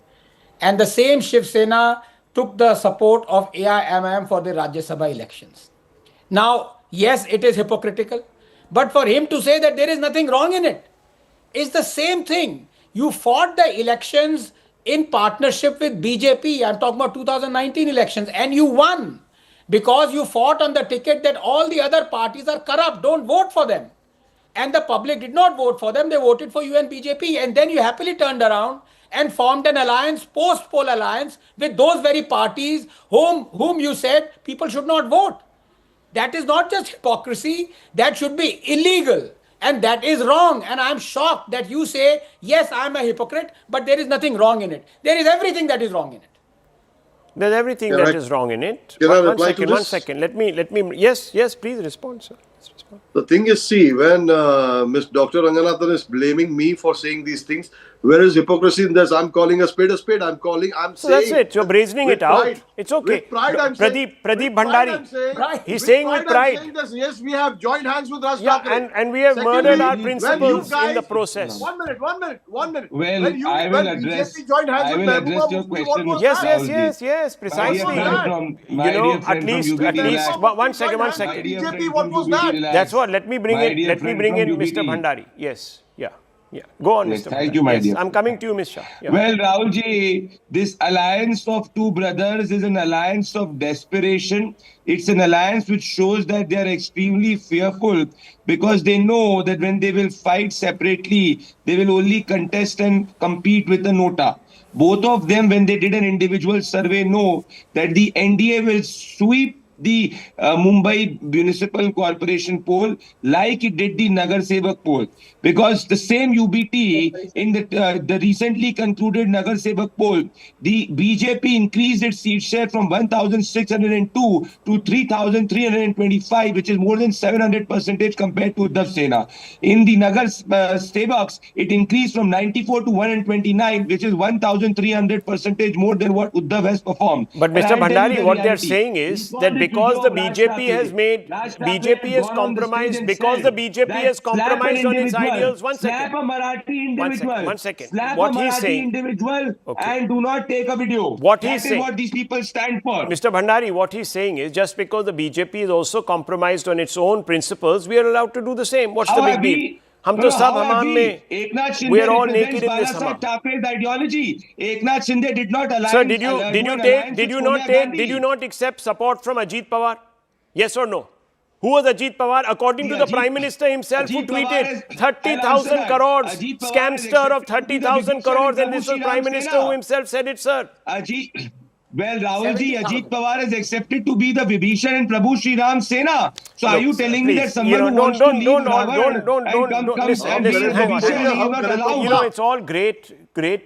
And the same Shiv Sena took the support of AIMIM for the Rajya Sabha elections. Now, yes, it is hypocritical. But for him to say that there is nothing wrong in it is the same thing. You fought the elections in partnership with BJP. I'm talking about 2019 elections, and you won because you fought on the ticket that all the other parties are corrupt. Don't vote for them. And the public did not vote for them. They voted for you and BJP. And then you happily turned around and formed an alliance, post-poll alliance, with those very parties whom you said people should not vote. That is not just hypocrisy. That should be illegal. And that is wrong. And I'm shocked that you say, yes, I'm a hypocrite, but there is nothing wrong in it. There is everything that is wrong in it. There's everything that is wrong in it. Can I reply to this? One second. Let me. Yes, please respond, sir. The thing is, see, when Miss Dr. Ranganathan is blaming me for saying these things, where is hypocrisy in this? I'm calling a spade a spade. I'm So saying. that's it. You're brazening with it out. pride. It's okay. With pride, I'm saying. Pradeep With pride, Bhandari. I'm saying. He's With saying with I'm pride. saying this. Yes, we have joined hands with Raj Yeah, Thackeray. and we have Secondly, murdered our when principles you guys, in the process. One minute. Well, When BJP joined hands I with will address Mehbooba your Mufti, what question, was Mr. Yes, that? yes, precisely. My dear friend from UBT At least relax. one second. My dear friend BJP, what from was UBT that? relax. That's what. Let me bring My in. dear Let me friend bring from in Mr. UBT. Bhandari. Yes. Yeah. Yeah. Go on, Yes, Mr. thank Bhandari. you, my yes, dear I'm coming to you, Ms. Shah. Yeah. Well, Rahulji, this alliance of two brothers is an alliance of desperation. It's an alliance which shows that they are extremely fearful because they know that when they will fight separately, they will only contest and compete with the nota. Both of them, when they did an individual survey, know that the NDA will sweep the Mumbai Municipal Corporation poll like it did the Nagar Sevak poll, because the same UBT in the recently concluded Nagar Sevak poll, the BJP increased its seat share from 1,602 to 3,325, which is more than 700% compared to Uddhav Sena. In the Nagar Sevaks, it increased from 94 to 129, which is 1,300% more than what Uddhav has performed. But Mr. Bhandari, what they're saying is that because the BJP has made, BJP has compromised, because the BJP has compromised on its ideals. One second. Slap a Marathi individual. One second. Slap What a he's Marathi saying. individual Okay. and do not take a video. What That he's is saying. what these people stand for. Mr. Bhandari, what he's saying is just because the BJP is also compromised on its own principles, we are allowed to do the same. What's the big deal? हम तो सब हमाम में, we are all naked in this hammam. Thackeray's ideology. Eknath Shinde did not align. Sir, did you not accept support from Ajit Pawar? Yes or no? Who was Ajit Pawar? According to the Prime Minister himself, who tweeted 30,000 crores, scamster of 30,000 crores, and this was Prime Minister who himself said it, sir. Well, Rahulji, Ajit Pawar is accepted to be the Vibhishan and Prabhu Sri Ram Sena. So are you telling me that someone who wants to leave Ravan and comes and be a Vibhishan and he is not allowed? You know, it's all great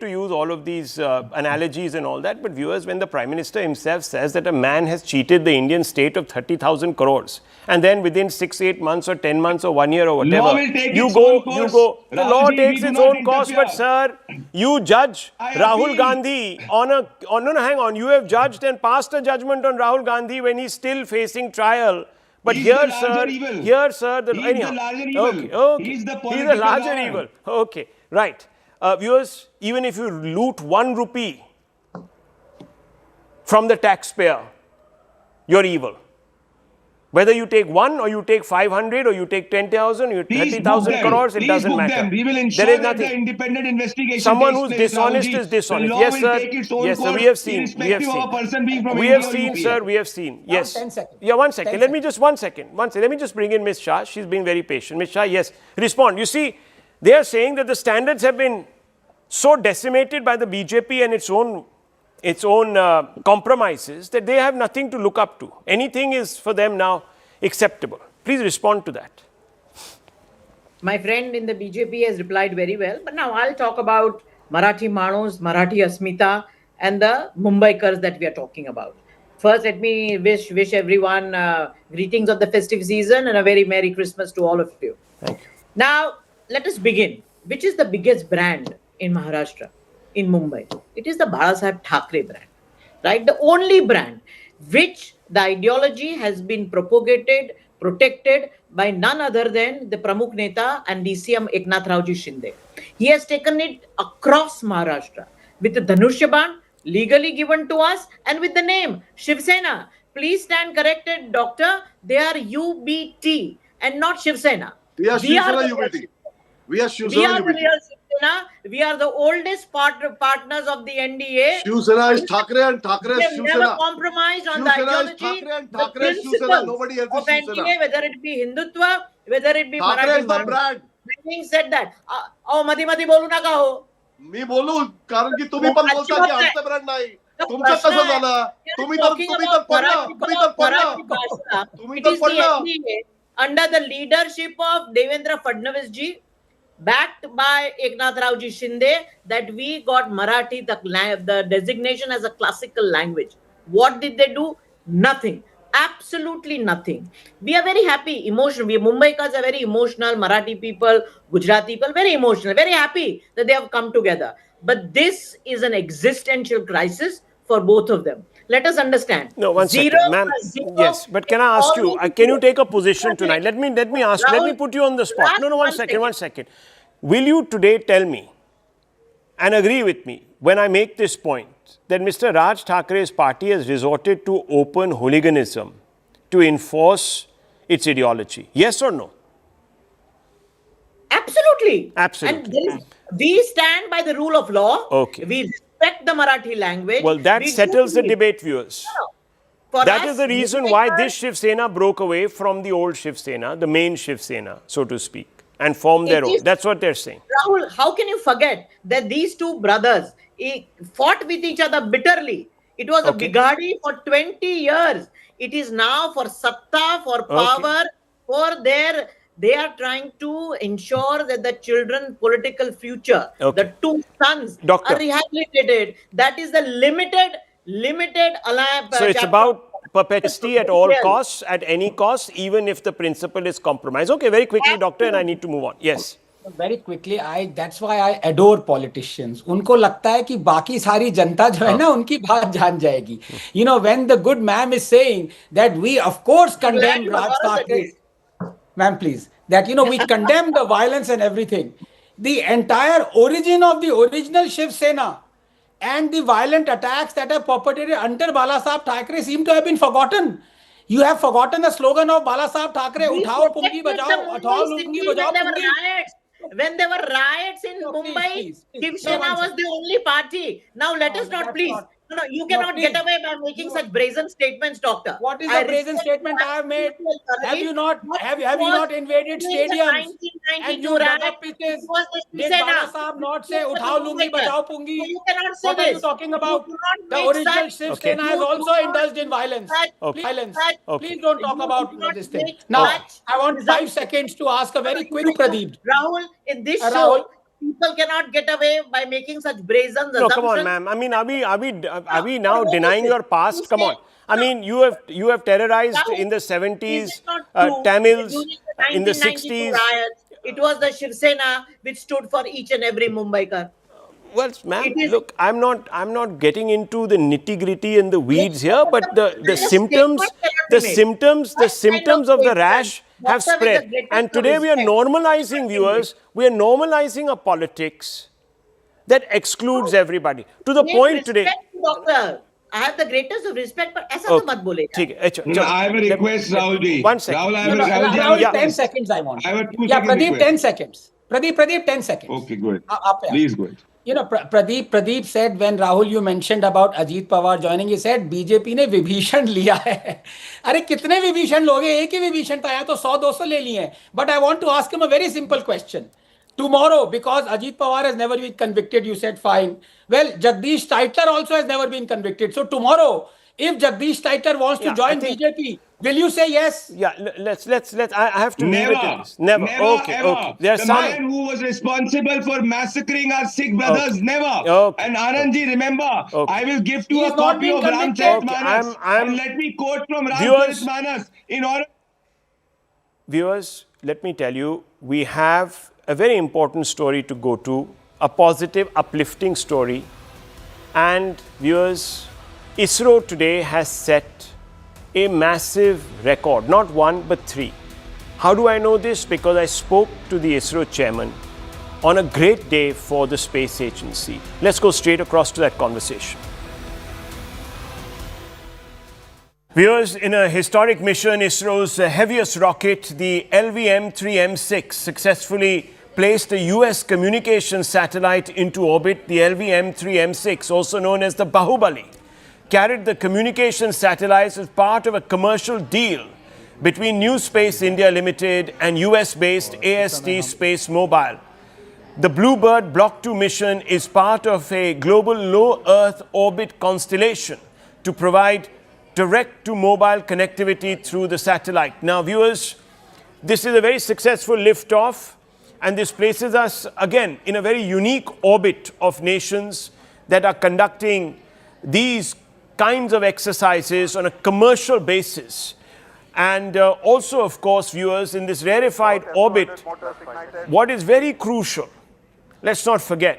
to use all of these analogies and all that, but viewers, when the Prime Minister himself says that a man has cheated the Indian state of 30,000 crores, and then within 6-8 months or 10 months or 1 year or whatever, Law will take its own course. The law Rahulji, takes we do its not own course, but interfere. sir, you judge I Rahul appeal. Gandhi no, hang on, you have judged and passed a judgment on Rahul Gandhi when he's still facing trial. But He's here, the sir, larger evil. He's the larger evil. Okay. He's the He's the political larger liar. evil. Okay, right. Viewers, even if you loot 1 rupee from the taxpayer, you're evil. Whether you take 1 or you take 500 or you take 10,000 or you 30,000 crores, it doesn't matter. We will ensure There is that nothing. the independent investigation Someone takes who's place, dishonest Rahulji. is dishonest. The law Yes, will sir. take its own Yes, sir. course, We have seen. irrespective of a person being from We India have or seen, UP. sir. We have seen. Yes. 10 seconds. Yeah, 1 second. 10 Let me just 1 second. Let me just bring in Ms. Shah. She's been very patient. Ms. Shah, yes. Respond. You see, they are saying that the standards have been so decimated by the BJP and its own compromises that they have nothing to look up to. Anything is for them now acceptable. Please respond to that. My friend in the BJP has replied very well. But now I'll talk about Marathi Manos, Marathi Asmita, and the Mumbaikars that we are talking about. First, let me wish everyone greetings of the festive season and a very Merry Christmas to all of you. Thank you. Now, let us begin. Which is the biggest brand in Maharashtra, in Mumbai? It is the Balasaheb Thackeray brand, right? The only brand which the ideology has been propagated, protected by none other than the Pramukh Neta and DCM Eknath Raoji Shinde. He has taken it across Maharashtra with the Dhanushyaban legally given to us and with the name Shiv Sena. Please stand corrected, doctor. They are UBT and not Shiv Sena. We are Shiv Sena UBT. We are Shiv Sena the UBT. real Shiv Sena. We are the oldest partners of the NDA. Shiv Sena is Thackeray and Thackeray We is have Shiv never Sena. compromised on Shiv the Sena is ideology, Thackeray and the Thackeray is Shiv Sena. principles Nobody else of is Shiv NDA, Sena. whether it be Hindutva, whether it be Thackeray Marathi is the Manas. brand. Having said that, मधी मधी बोलू नका हो. मी बोलू कारण की तुम्ही पण बोलता की आमचं ब्रँड नाही तुमचं कसं झालं तुम्ही तर पडलं तुम्ही तर पडलं under the leadership of Devendra Fadnavis ji, backed by Eknath Raoji Shinde, that we got Marathi, the designation as a classical language. What did they do? Nothing. Absolutely nothing. We are very happy, emotional. We Mumbaikas are very emotional. Marathi people, Gujarati people, very emotional, very happy that they have come together. But this is an existential crisis for both of them. Let us understand. No, one Zero second, ma'am. plus zero Yes, but can I ask you? always Can you zero. take a position tonight? Let me ask. Let me Rahul, put you on the spot. last No, one one second. Will you today tell me and agree with me when I make this point that Mr. Raj Thackeray's party has resorted to open hooliganism to enforce its ideology? Yes or no? Absolutely. Absolutely. And we stand by the rule of law. Okay. We respect the Marathi language. Well, that We do settles the believe- debate, viewers. No, no. For That us, is the reason why this Shiv Sena broke away from the old Shiv Sena, the main Shiv Sena, so to speak, and formed their It own. is- That's what they're saying. Rahul, how can you forget that these two brothers fought with each other bitterly? It was a Okay. bigadi for 20 years. It is now for satta, for power, for their. They are trying to ensure that the children's political future, Okay. the two sons, Doctor. are rehabilitated. That is the limited alliance. So it's about perpetuity at all costs, at any cost, even if the principle is compromised. Okay, very quickly, doctor, and I need to move on. Yes. Very quickly, that's why I adore politicians. उनको लगता है कि बाकी सारी जनता जो है ना उनकी बात जान जाएगी. You know, when the good ma'am is saying that we of course condemn Raj Thackeray, ma'am, please, that we condemn the violence and everything. The entire origin of the original Shiv Sena and the violent attacks that have perpetrated under Bala Saheb Thackeray seem to have been forgotten. You have forgotten the slogan of Bala Saheb Thackeray, We उठाओ protected पुंगी the बजाओ, Mumbai उठाओ lungi city बजाओ when there were पुंगी. riots. When there were riots in No, Mumbai, please. Shiv No, Sena one was second. the only party. Now let us not, that's please. not- No, you No, cannot get please. away by making No. such brazen statements, doctor. What is I the brazen respect statement you I have made? absolutely, Have you not but have it you was not invaded during the stadiums and 1992 you dug riot. up pitches? It was the Shiv Did Sena. Bala Saheb not say It was the उठाओ lungi Mumbaikars. बजाओ पुंगी? So you cannot say What are you this. talking about? You do not The make original such- Shiv Okay. Sena has you do also not indulged in violence. such- Okay. Violence. such- Okay. Please don't talk you about do not this thing. make Now, such I want 5 presumptions. seconds to ask a very quick No, Pradeep. Rahul, in this Rahul. show, people cannot get away by making such brazen No, assumptions. come on, ma'am. I mean, are we now what is denying it? your past? You Come say- on. I mean, you have terrorized Rahul, in the Is 70s it not true? Tamils, During the in the 1992 60s. riots, it was the Shiv Sena which stood for each and every Mumbaikar. Well, ma'am, It is- look, I'm not getting into the nitty-gritty and the weeds here, but the greatest symptoms, statement cannot the be made. symptoms, the That kind symptoms of of the statement, rash have doctor, with the spread. greatest And of today we are respect, normalizing, cannot be viewers, we are normalizing a politics that excludes everybody. To the Great point today. respect, doctor. I have the greatest of respect, but ऐसा तो Okay. मत बोलेगा. ठीक है, No, I have a request, Rahul ji. One second. Rahul, I No, have no, a- Rahul ji, I have a Rahul, 10 request. seconds I want. I have a 2 Yeah, second Pradeep, request. 10 seconds. Pradeep, 10 seconds. Okay, go ahead. आप पे आओ. Please go ahead. You know, Pradeep said when Rahul you mentioned about Ajit Pawar joining, he said BJP ने विभीषण लिया है. अरे कितने विभीषण लोगे? एक ही विभीषण था, या तो 100-200 ले लिए हैं. But I want to ask him a very simple question. Tomorrow, because Ajit Pawar has never been convicted, you said fine. Well, Jagdish Titler also has never been convicted. So tomorrow, if Jagdish Titler wants to Yeah, join I think- BJP, will you say yes? Yeah, let's. I have to leave it at this. Never, Okay, ever. okay. There's The some. man who was responsible for massacring our Sikh brothers, never. Okay. And Anandji, remember, Okay. I will gift you He's a not copy been of convicted. Ramcharitmanas. Okay, I'm- And let me quote from Viewers- Ramcharitmanas in order. Viewers, let me tell you, we have a very important story to go to, a positive, uplifting story. And viewers, ISRO today has set a massive record, not one but 3. How do I know this? Because I spoke to the ISRO chairman on a great day for the space agency. Let's go straight across to that conversation. Viewers, in a historic mission, ISRO's heaviest rocket, the LVM-3M6, successfully placed a US communications satellite into orbit. The LVM-3M6, also known as the Bahubali, carried the communications satellites as part of a commercial deal between New Space India Limited and US-based AST Space Mobile. The Bluebird Block 2 mission is part of a global low Earth orbit constellation to provide direct-to-mobile connectivity through the satellite. Now, viewers, this is a very successful liftoff, and this places us, again, in a very unique orbit of nations that are conducting these kinds of exercises on a commercial basis. And also, of course, viewers, in this rarefied orbit, what is very crucial, let's not forget,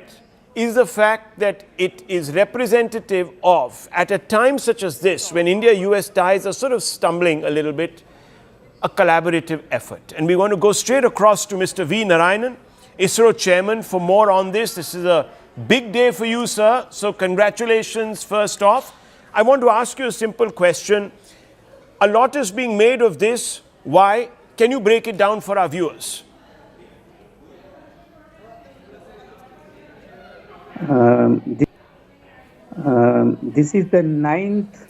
is the fact that it is representative of, at a time such as this, when India-US ties are sort of stumbling a little bit, a collaborative effort. And we want to go straight across to Mr. V. Narayanan, ISRO chairman, for more on this. This is a big day for you, sir. So congratulations first off. I want to ask you a simple question. A lot is being made of this. Why? Can you break it down for our viewers? This is the ninth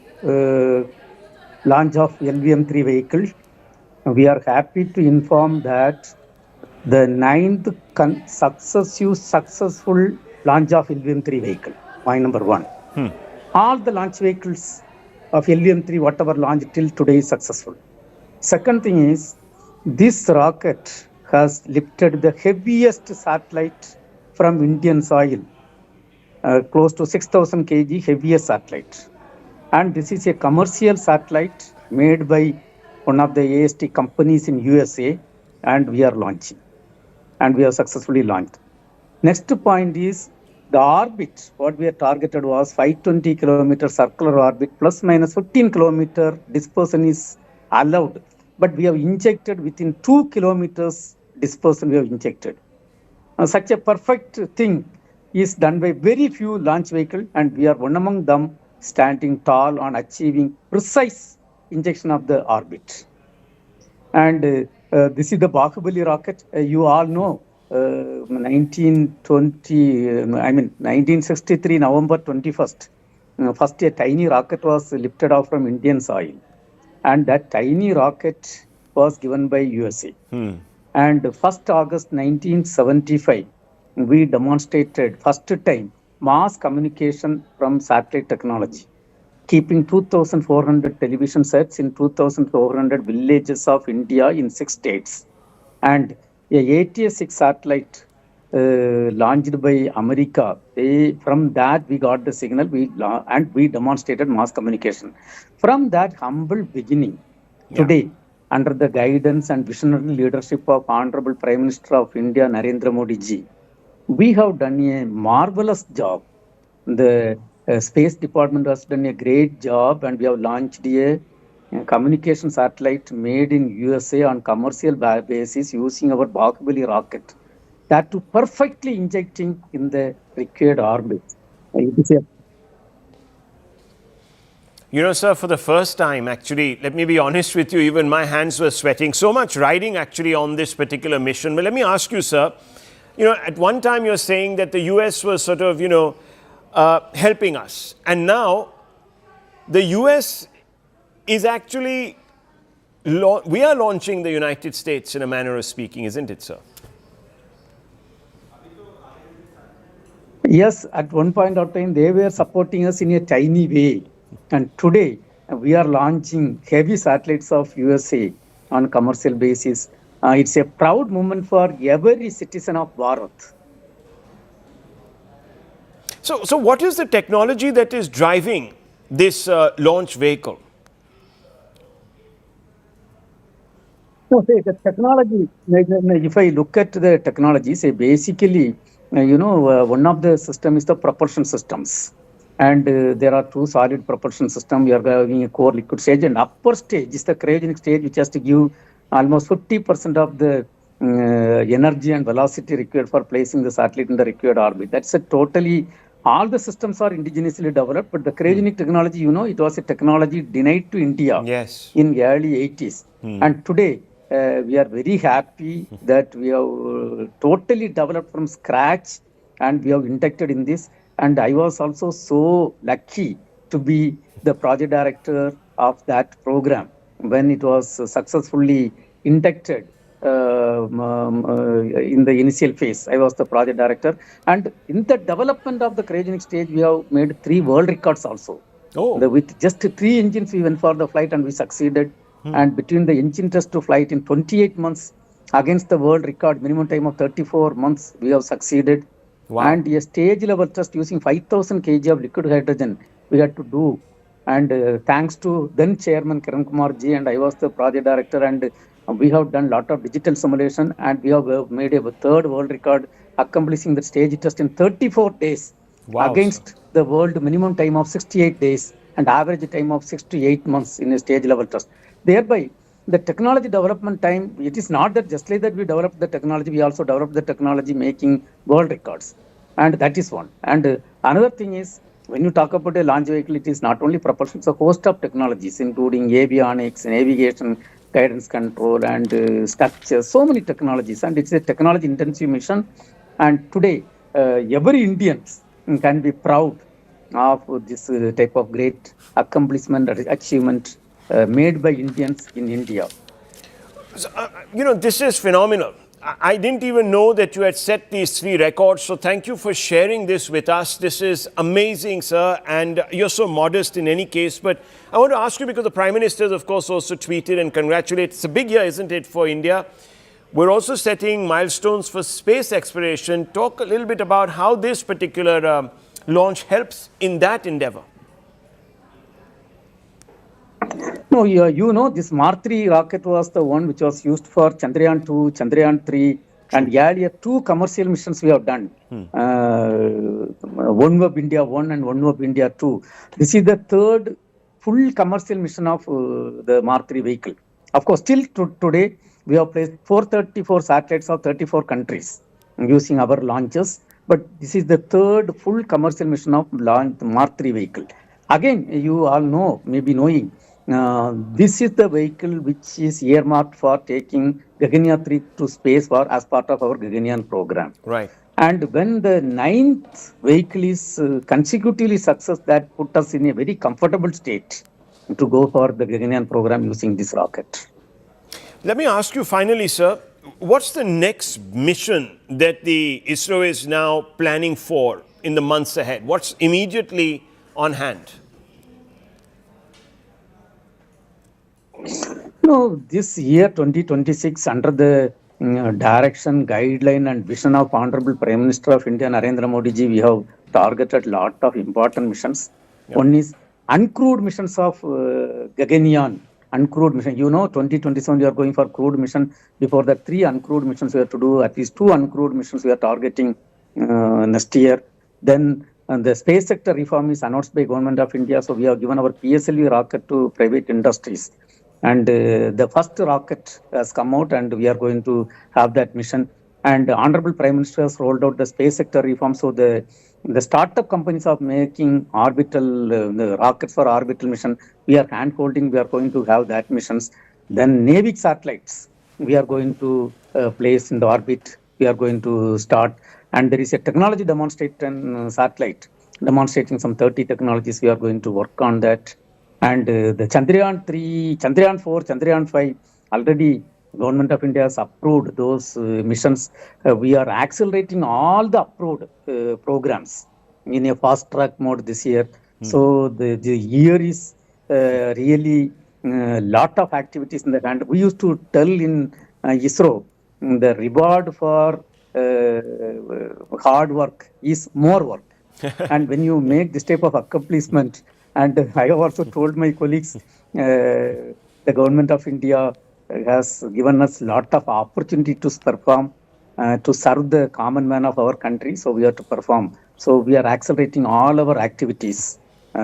launch of LVM-3 vehicle. We are happy to inform that the ninth successful launch of LVM-3 vehicle, point number one. All the launch vehicles of LVM-3, whatever launched till today, is successful. Second thing is, this rocket has lifted the heaviest satellite from Indian soil, close to 6,000 kg heaviest satellite. And this is a commercial satellite made by one of the AST companies in USA, and we are launching. And we have successfully launched. Next point is the orbit. What we are targeted was 520 kilometer circular orbit plus minus 15 kilometer dispersion is allowed. But we have injected within 2 kilometers dispersion we have injected. Such a perfect thing is done by very few launch vehicles, and we are one among them standing tall on achieving precise injection of the orbit. And this is the Bahubali rocket. You all know 1963 November 21st, first a tiny rocket was lifted off from Indian soil, and that tiny rocket was given by USA. And 1st August 1975, we demonstrated first time mass communication from satellite technology, keeping 2,400 television sets in 2,400 villages of India in 6 states. And a ATS-6 satellite launched by America, from that we got the signal and we demonstrated mass communication. From that humble beginning, today, under the guidance and visionary leadership of Honorable Prime Minister of India, Narendra Modi ji, we have done a marvelous job. The Space Department has done a great job, and we have launched a communication satellite made in USA on commercial basis using our Bahubali rocket. That to perfectly injecting in the required orbit. You know, sir, for the first time, actually, let me be honest with you, even my hands were sweating. So much riding actually on this particular mission. But let me ask you, sir, at one time you're saying that the US was sort of, helping us. And now the US is actually, we are launching the United States in a manner of speaking, isn't it, sir? Yes, at one point of time, they were supporting us in a tiny way. And today, we are launching heavy satellites of USA on commercial basis. It's a proud moment for every citizen of Bharat. So what is the technology that is driving this launch vehicle? No, say the technology, if I look at the technology, say basically, one of the system is the propulsion systems. And there are 2 solid propulsion systems. We are having a core liquid stage, and upper stage is the cryogenic stage, which has to give almost 50% of the energy and velocity required for placing the satellite in the required orbit. That's a totally, all the systems are indigenously developed, but the cryogenic technology, it was a technology denied to India in early 80s. And today, we are very happy that we have totally developed from scratch, and we have inducted in this. And I was also so lucky to be the project director of that program when it was successfully inducted in the initial phase. I was the project director. And in the development of the cryogenic stage, we have made 3 world records also. With just 3 engines, we went for the flight and we succeeded. And between the engine test to flight in 28 months against the world record, minimum time of 34 months, we have succeeded. And a stage level test using 5,000 kg of liquid hydrogen we had to do And thanks to then Chairman Kiran Kumar ji, and I was the project director, and we have done lot of digital simulation, and we have made a third world record, accomplishing the stage test in 34 days Wow, against the world minimum time of 68 days and average time of 6 to 8 months in a stage level test. Thereby, the technology development time, it is not that just like that we developed the technology, we also developed the technology making world records. And that is one. And another thing is, when you talk about a launch vehicle, it is not only propulsion, it's a host of technologies, including avionics, navigation, guidance control, and structures, so many technologies. And it's a technology intensive mission. And today, every Indian can be proud of this type of great accomplishment or achievement made by Indians in India. So, this is phenomenal. I didn't even know that you had set these 3 records. So thank you for sharing this with us. This is amazing, sir. And you're so modest in any case. But I want to ask you, because the Prime Minister, of course, also tweeted and congratulated. It's a big year, isn't it, for India? We're also setting milestones for space exploration. Talk a little bit about how this particular launch helps in that endeavor. No, you know, this Mark 3 rocket was the one which was used for Chandrayaan 2, Chandrayaan 3, and earlier 2 commercial missions we have done. OneWeb India 1 and OneWeb India 2. This is the 3rd full commercial mission of the Mark 3 vehicle. Of course, till today, we have placed 434 satellites of 34 countries using our launches. But this is the 3rd full commercial mission of launch Mark 3 vehicle. Again, you all know, maybe knowing, this is the vehicle which is earmarked for taking Gaganyaan 3 to space as part of our Gaganyaan program. Right. And when the 9th vehicle is consecutively success, that put us in a very comfortable state to go for the Gaganyaan program using this rocket. Let me ask you finally, sir, what's the next mission that the ISRO is now planning for in the months ahead? What's immediately on hand? No, this year 2026, under the direction, guideline and vision of Honorable Prime Minister of India, Narendra Modi ji, we have targeted lot of important missions. Yep. One is uncrewed missions of Gaganyaan. Uncrewed mission, 2027 we are going for crewed mission. Before that, 3 uncrewed missions we have to do. At least 2 uncrewed missions we are targeting next year. Then the space sector reform is announced by Government of India. So we have given our PSLV rocket to private industries. And the first rocket has come out, and we are going to have that mission. And the Honorable Prime Minister has rolled out the space sector reform. So the startup companies are making orbital the rockets for orbital mission. We are hand holding. We are going to have that missions. Then Navy satellites we are going to place in the orbit. We are going to start. And there is a technology demonstration satellite demonstrating some 30 technologies. We are going to work on that. And the Chandrayaan 3, Chandrayaan 4, Chandrayaan 5, already Government of India has approved those missions. We are accelerating all the approved programs in a fast track mode this year. So the year is really lot of activities in the hand. We used to tell in ISRO, the reward for hard work is more work. And when you make this type of accomplishment, and I have also told my colleagues, the Government of India has given us a lot of opportunity to perform, to serve the common man of our country. So we have to perform. So we are accelerating all our activities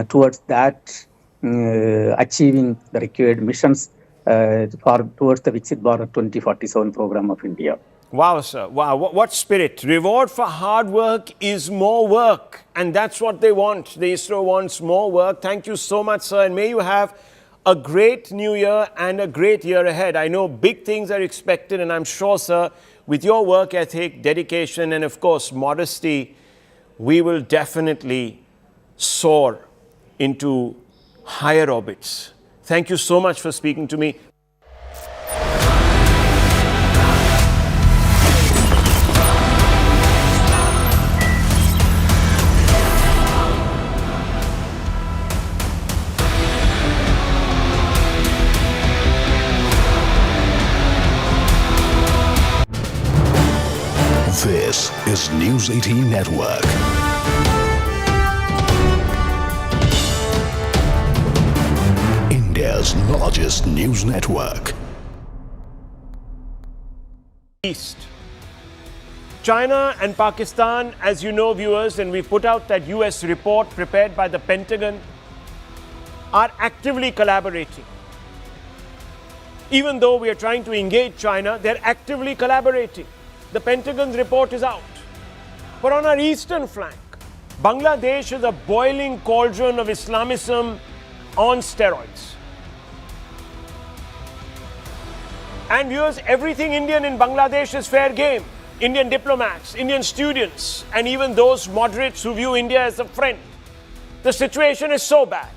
towards that, achieving the required missions towards the Viksit Bharat 2047 program of India. Wow, sir. Wow. What spirit. Reward for hard work is more work. And that's what they want. The ISRO wants more work. Thank you so much, sir. And may you have a great new year and a great year ahead. I know big things are expected. And I'm sure, sir, with your work ethic, dedication, and of course, modesty, we will definitely soar into higher orbits. Thank you so much for speaking to me. This is News 18 Network. India's largest news network. East. China and Pakistan, as you know, viewers, and we put out that US report prepared by the Pentagon, are actively collaborating. Even though we are trying to engage China, they're actively collaborating. The Pentagon's report is out. But on our eastern flank, Bangladesh is a boiling cauldron of Islamism on steroids. And viewers, everything Indian in Bangladesh is fair game. Indian diplomats, Indian students, and even those moderates who view India as a friend. The situation is so bad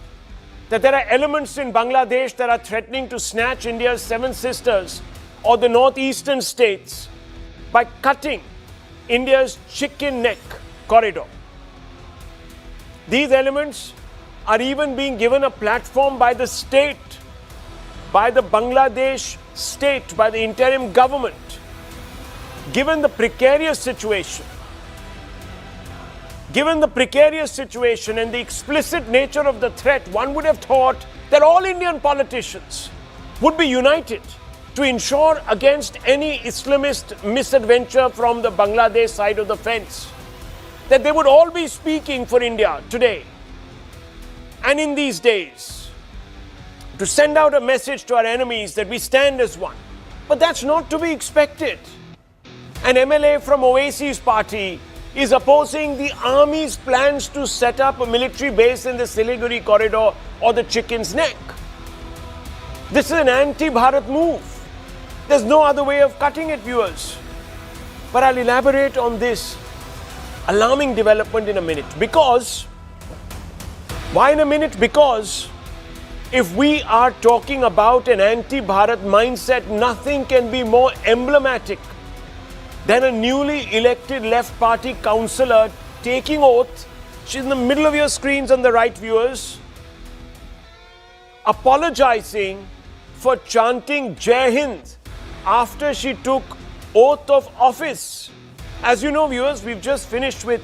that there are elements in Bangladesh that are threatening to snatch India's seven sisters or the northeastern states by cutting India's chicken neck corridor. These elements are even being given a platform by the state, by the Bangladesh state, by the interim government. Given the precarious situation, and the explicit nature of the threat, one would have thought that all Indian politicians would be united to ensure against any Islamist misadventure from the Bangladesh side of the fence. That they would all be speaking for India today and in these days to send out a message to our enemies that we stand as one. But that's not to be expected. An MLA from Oasis party is opposing the army's plans to set up a military base in the Siliguri corridor or the chicken's neck. This is an anti-Bharat move. There's no other way of cutting it, viewers. But I'll elaborate on this alarming development in a minute. Why in a minute? Because if we are talking about an anti-Bharat mindset, nothing can be more emblematic than a newly elected left party councillor taking oath. She's in the middle of your screens on the right, viewers, apologizing for chanting Jai Hind after she took oath of office. As you know, viewers, we've just finished with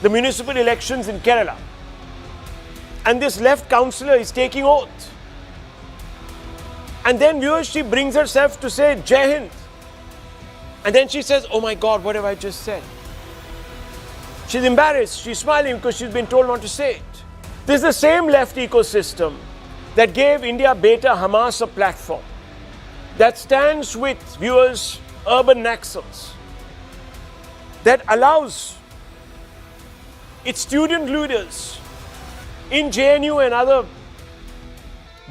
the municipal elections in Kerala. And this left councillor is taking oath. And then, viewers, she brings herself to say Jai Hind. And then she says, oh my God, what have I just said? She's embarrassed. She's smiling because she's been told not to say it. This is the same left ecosystem that gave India Beta Hamas a platform, that stands with, viewers, urban Naxals, that allows its student leaders in JNU and other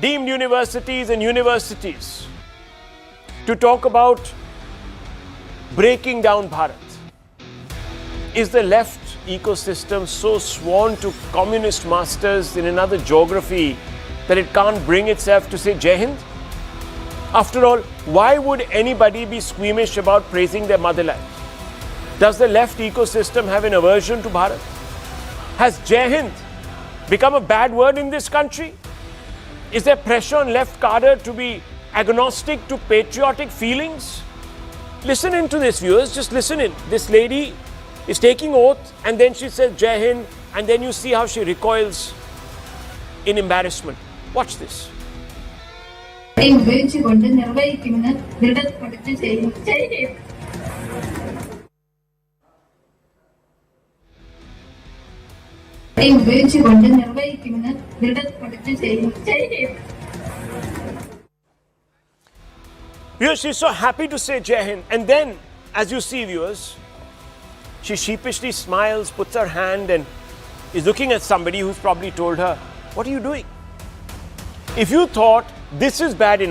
deemed universities and universities to talk about breaking down Bharat. Is the left ecosystem so sworn to communist masters in another geography that it can't bring itself to say Jai Hind? After all, why would anybody be squeamish about praising their motherland? Does the left ecosystem have an aversion to Bharat? Has Jai Hind become a bad word in this country? Is there pressure on left cadre to be agnostic to patriotic feelings? Listen into this, viewers, just listen in. This lady is taking oath and then she says Jai Hind, and then you see how she recoils in embarrassment. Watch this. Viewers, she's so happy to say Jai Hind, and then, as you see, viewers, she sheepishly smiles, puts her hand and is looking at somebody who's probably told her, what are you doing? If you thought this is bad enough,